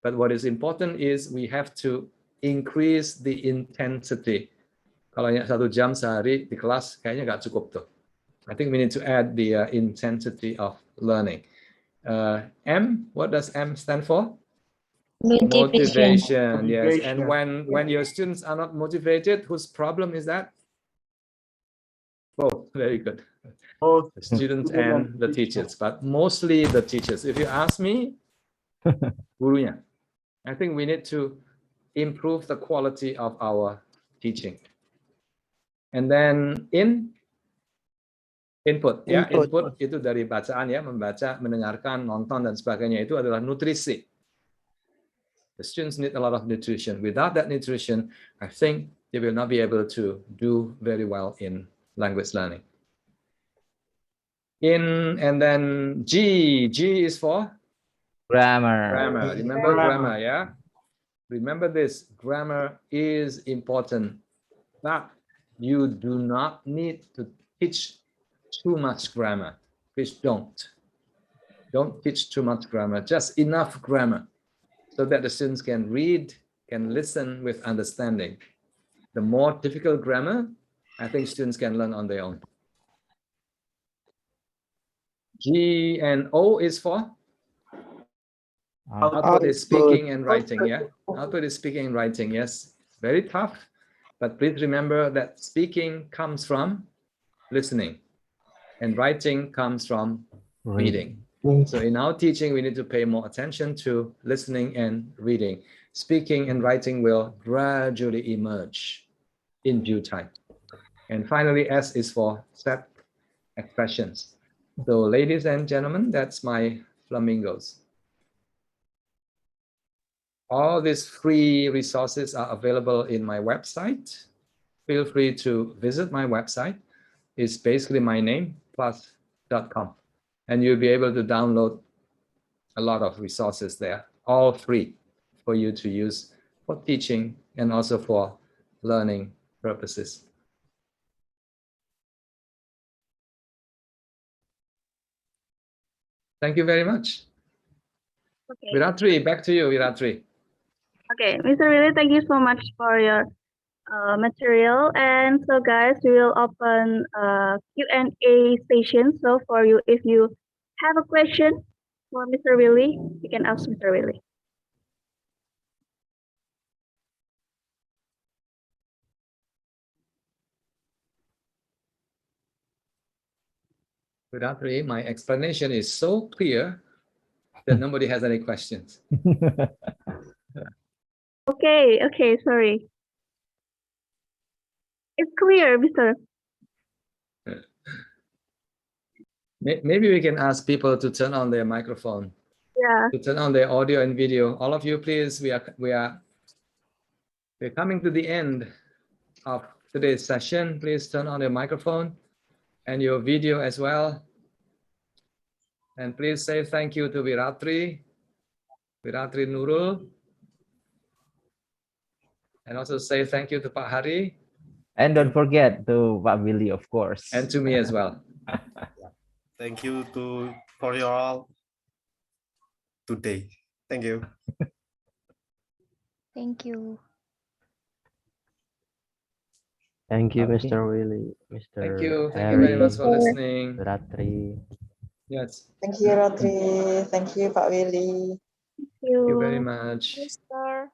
But what is important is we have to increase the intensity. Kalau hanya 1 jam sehari di kelas kayaknya nggak cukup tuh. I think we need to add the intensity of learning. M, what does M stand for? Motivation. Yes. And when your students are not motivated, whose problem is that? Both. Very good. Both the students and the teachers, but mostly the teachers. If you ask me, gurunya. I think we need to improve the quality of our teaching. And then input. Ya, input itu dari bacaan ya, membaca, mendengarkan, nonton dan sebagainya itu adalah nutrisi. The students need a lot of nutrition. Without that nutrition, I think they will not be able to do very well in language learning. In and then G. G is for Grammar. grammar. Remember grammar, yeah? Remember this, grammar is important, but you do not need to teach too much grammar. Please don't. Don't teach too much grammar, just enough grammar so that the students can read, can listen with understanding. The more difficult grammar, I think students can learn on their own. G and O is for? Output is speaking and writing, yeah? Output is speaking and writing, yes. Very tough, but please remember that speaking comes from listening and writing comes from reading. So in our teaching, we need to pay more attention to listening and reading. Speaking and writing will gradually emerge in due time. And finally, S is for set expressions. So ladies and gentlemen, that's my flamingos. All these free resources are available in my website. Feel free to visit my website. It's basically my name plus.com. And you'll be able to download a lot of resources there, all free for you to use for teaching and also for learning purposes. Thank you very much. Okay. Viratri, back to you, Viratri. Okay, Mr. Willy, thank you so much for your material. And so guys, we will open Q&A session. So for you, if you have a question for Mr. Willy, you can ask Mr. Willy. Viratri, my explanation is so clear that nobody has any questions. Okay, sorry. It's clear, Mr. Maybe we can ask people to turn on their microphone, Yeah. to turn on their audio and video. All of you, please, we're coming to the end of today's session. Please turn on your microphone and your video as well. And please say thank you to Viratri Nurul. And also say thank you to Pak Hari. And don't forget to Pak Willy, of course. And to me as well. Thank you for your all today. Thank you. Thank you. Thank you, Okay. Mr. Willy, Mr. Thank you very much for listening. Ratri. Yes. Thank you, Ratri. Thank you, Pak Willy. Thank you very much. Mister.